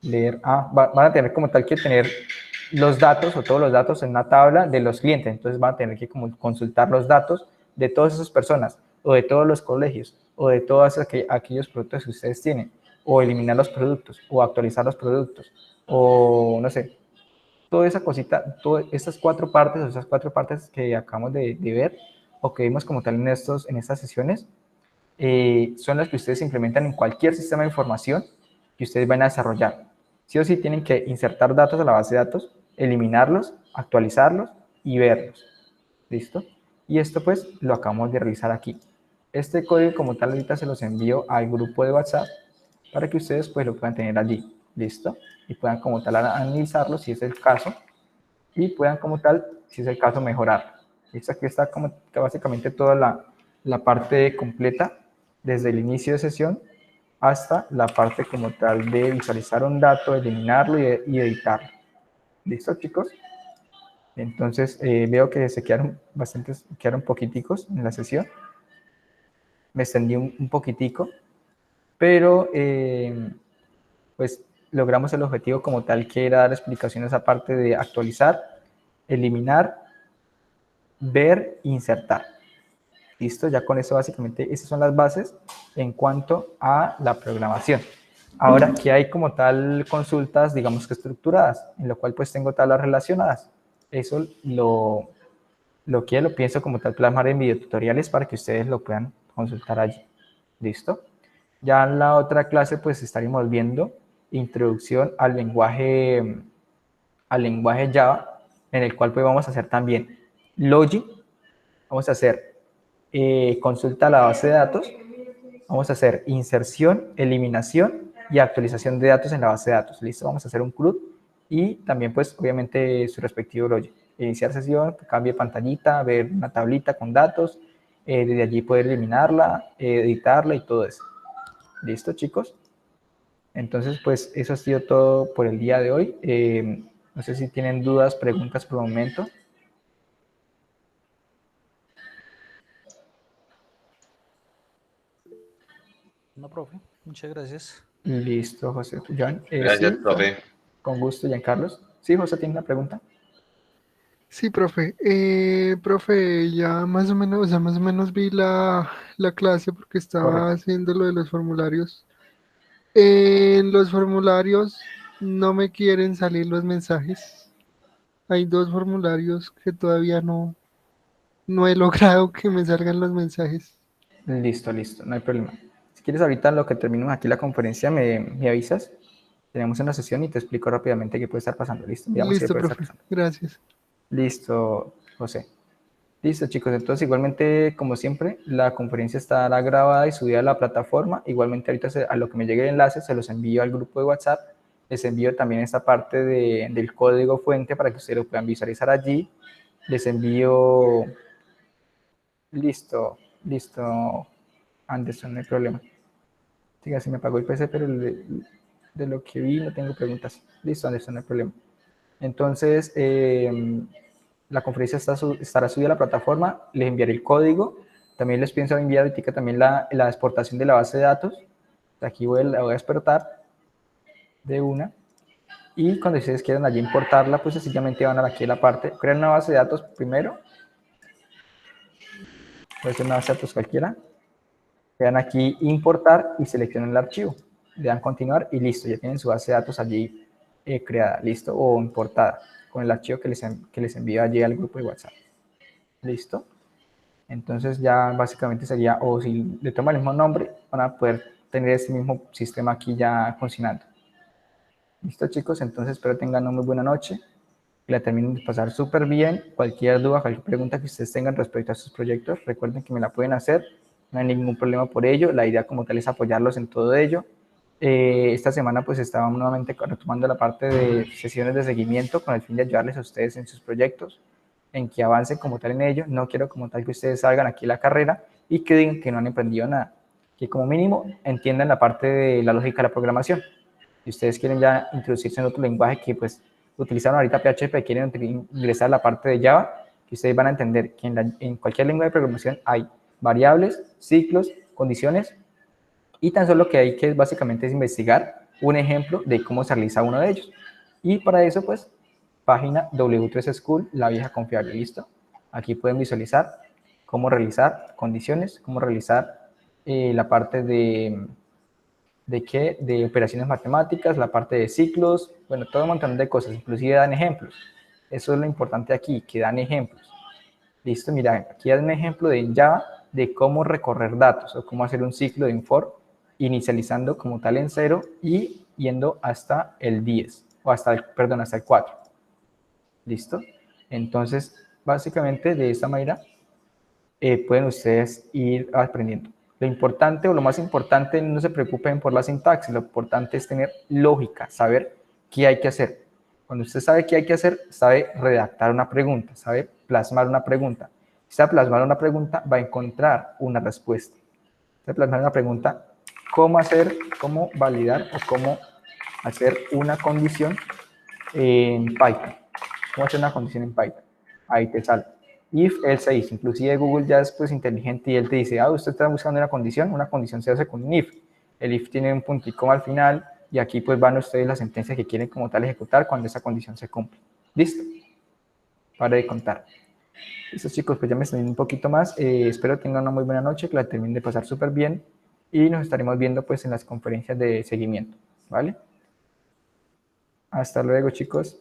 leer, van a tener como tal que tener los datos o todos los datos en una tabla de los clientes, entonces van a tener que como consultar los datos de todas esas personas, o de todos los colegios, o de todos aquellos productos que ustedes tienen, o eliminar los productos, o actualizar los productos, o no sé, toda esa cosita, todas estas cuatro partes que acabamos de ver, o que vimos como tal en estas sesiones, son las que ustedes implementan en cualquier sistema de información que ustedes van a desarrollar. Sí o sí tienen que insertar datos a la base de datos, eliminarlos, actualizarlos y verlos. ¿Listo? Y esto pues lo acabamos de realizar aquí. Este código como tal ahorita se los envío al grupo de WhatsApp para que ustedes pues lo puedan tener allí, ¿listo? Y puedan como tal analizarlo si es el caso y puedan como tal, si es el caso, mejorar. ¿Listo? Aquí está como básicamente toda la parte completa desde el inicio de sesión hasta la parte como tal de visualizar un dato, eliminarlo y editarlo. ¿Listo, chicos? Entonces veo que se quedaron bastantes, quedaron poquiticos en la sesión. Me extendí un poquitico, pero pues logramos el objetivo como tal, que era dar explicaciones aparte de actualizar, eliminar, ver, insertar. Listo, ya con eso básicamente esas son las bases en cuanto a la programación. Ahora, ¿qué hay como tal consultas, digamos que estructuradas, en lo cual pues tengo tablas relacionadas? Eso lo pienso como tal plasmar en videotutoriales para que ustedes lo puedan consultar allí. ¿Listo? Ya en la otra clase pues estaremos viendo introducción al lenguaje Java, en el cual pues vamos a hacer también login, vamos a hacer consulta a la base de datos, vamos a hacer inserción, eliminación y actualización de datos en la base de datos. ¿Listo? Vamos a hacer un CRUD y también pues obviamente su respectivo login. Iniciar sesión, cambie pantallita, ver una tablita con datos, desde allí poder eliminarla, editarla y todo eso. ¿Listo, chicos? Entonces, pues eso ha sido todo por el día de hoy. No sé si tienen dudas, preguntas por el momento. No, profe, muchas gracias. Listo, José. John, Gracias, sí, profe. con gusto, Giancarlos. Sí, José, ¿tiene una pregunta? Sí, profe. Profe, ya más o menos, o sea, más o menos vi la clase porque estaba Correcto. haciendo lo de los formularios. En los formularios no me quieren salir los mensajes. Hay dos formularios que todavía no he logrado que me salgan los mensajes. Listo, listo, no hay problema. Si quieres, ahorita lo que terminemos aquí la conferencia, me avisas. Tenemos una sesión y te explico rápidamente qué puede estar pasando. Listo, veamos qué Listo, puede estar profe. pasando. Gracias. Listo, José. Listo, chicos. Entonces, igualmente, como siempre, la conferencia estará grabada y subida a la plataforma. Igualmente, ahorita a lo que me llegue el enlace, se los envío al grupo de WhatsApp. Les envío también esta parte del código fuente para que ustedes lo puedan visualizar allí. Les envío... Listo, listo, Anderson, no hay problema. Diga, se me apagó el PC, pero de lo que vi no tengo preguntas. Listo, Anderson, no hay problema. Entonces, la conferencia estará subida a la plataforma, les enviaré el código, también les pienso enviar ahorita también la exportación de la base de datos. Aquí la voy a exportar de una. Y cuando ustedes quieran allí importarla, pues sencillamente van aquí a la parte, crean una base de datos primero. Puede ser una base de datos cualquiera. Le dan aquí importar y seleccionan el archivo. Le dan continuar y listo, ya tienen su base de datos allí creada, listo, o importada con el archivo que les envío allí al grupo de WhatsApp. Listo. Entonces ya básicamente sería, o si le toman el mismo nombre, van a poder tener este mismo sistema aquí ya funcionando. Listo, chicos, entonces espero tengan una muy buena noche, que la terminen de pasar súper bien. Cualquier duda, cualquier pregunta que ustedes tengan respecto a sus proyectos, recuerden que me la pueden hacer, no hay ningún problema por ello. La idea como tal es apoyarlos en todo ello. Esta semana pues estábamos nuevamente retomando la parte de sesiones de seguimiento con el fin de ayudarles a ustedes en sus proyectos, en que avancen como tal en ello. No quiero como tal que ustedes salgan aquí a la carrera y que digan que no han aprendido nada, que como mínimo entiendan la parte de la lógica de la programación. Si ustedes quieren ya introducirse en otro lenguaje que pues utilizaron ahorita PHP, quieren ingresar a la parte de Java, que ustedes van a entender que en cualquier lengua de programación hay variables, ciclos, condiciones, y tan solo que hay que básicamente es investigar un ejemplo de cómo se realiza uno de ellos. Y para eso, pues, página W3 School, la vieja confiable, ¿listo? Aquí pueden visualizar cómo realizar condiciones, cómo realizar la parte de operaciones matemáticas, la parte de ciclos, bueno, todo un montón de cosas, inclusive dan ejemplos. Eso es lo importante aquí, que dan ejemplos. Listo, mira, aquí dan un ejemplo de Java de cómo recorrer datos o cómo hacer un ciclo de for, inicializando como tal en 0 y yendo hasta el 10, o hasta el 4. ¿Listo? Entonces, básicamente de esta manera pueden ustedes ir aprendiendo. Lo importante o lo más importante, no se preocupen por la sintaxis, lo importante es tener lógica, saber qué hay que hacer. Cuando usted sabe qué hay que hacer, sabe redactar una pregunta, sabe plasmar una pregunta. Si sabe plasmar una pregunta, va a encontrar una respuesta. Sabe plasmar una pregunta, cómo hacer, cómo validar o cómo hacer una condición en Python. ¿Cómo hacer una condición en Python? Ahí te sale. If, else, if. Inclusive Google ya es pues inteligente y él te dice, usted está buscando una condición se hace con un if. El if tiene un punto y coma al final y aquí pues van ustedes las sentencias que quieren como tal ejecutar cuando esa condición se cumple. ¿Listo? Para de contar. Listo, chicos, pues ya me estoy un poquito más. Espero tengan una muy buena noche, que la terminen de pasar súper bien y nos estaremos viendo pues en las conferencias de seguimiento, ¿vale? Hasta luego, chicos.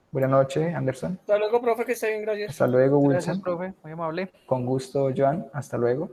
Buenas noches, Anderson. Hasta luego, profe, que esté bien, gracias. Hasta luego, Wilson. Gracias, profe, muy amable. Con gusto, Joan. Hasta luego.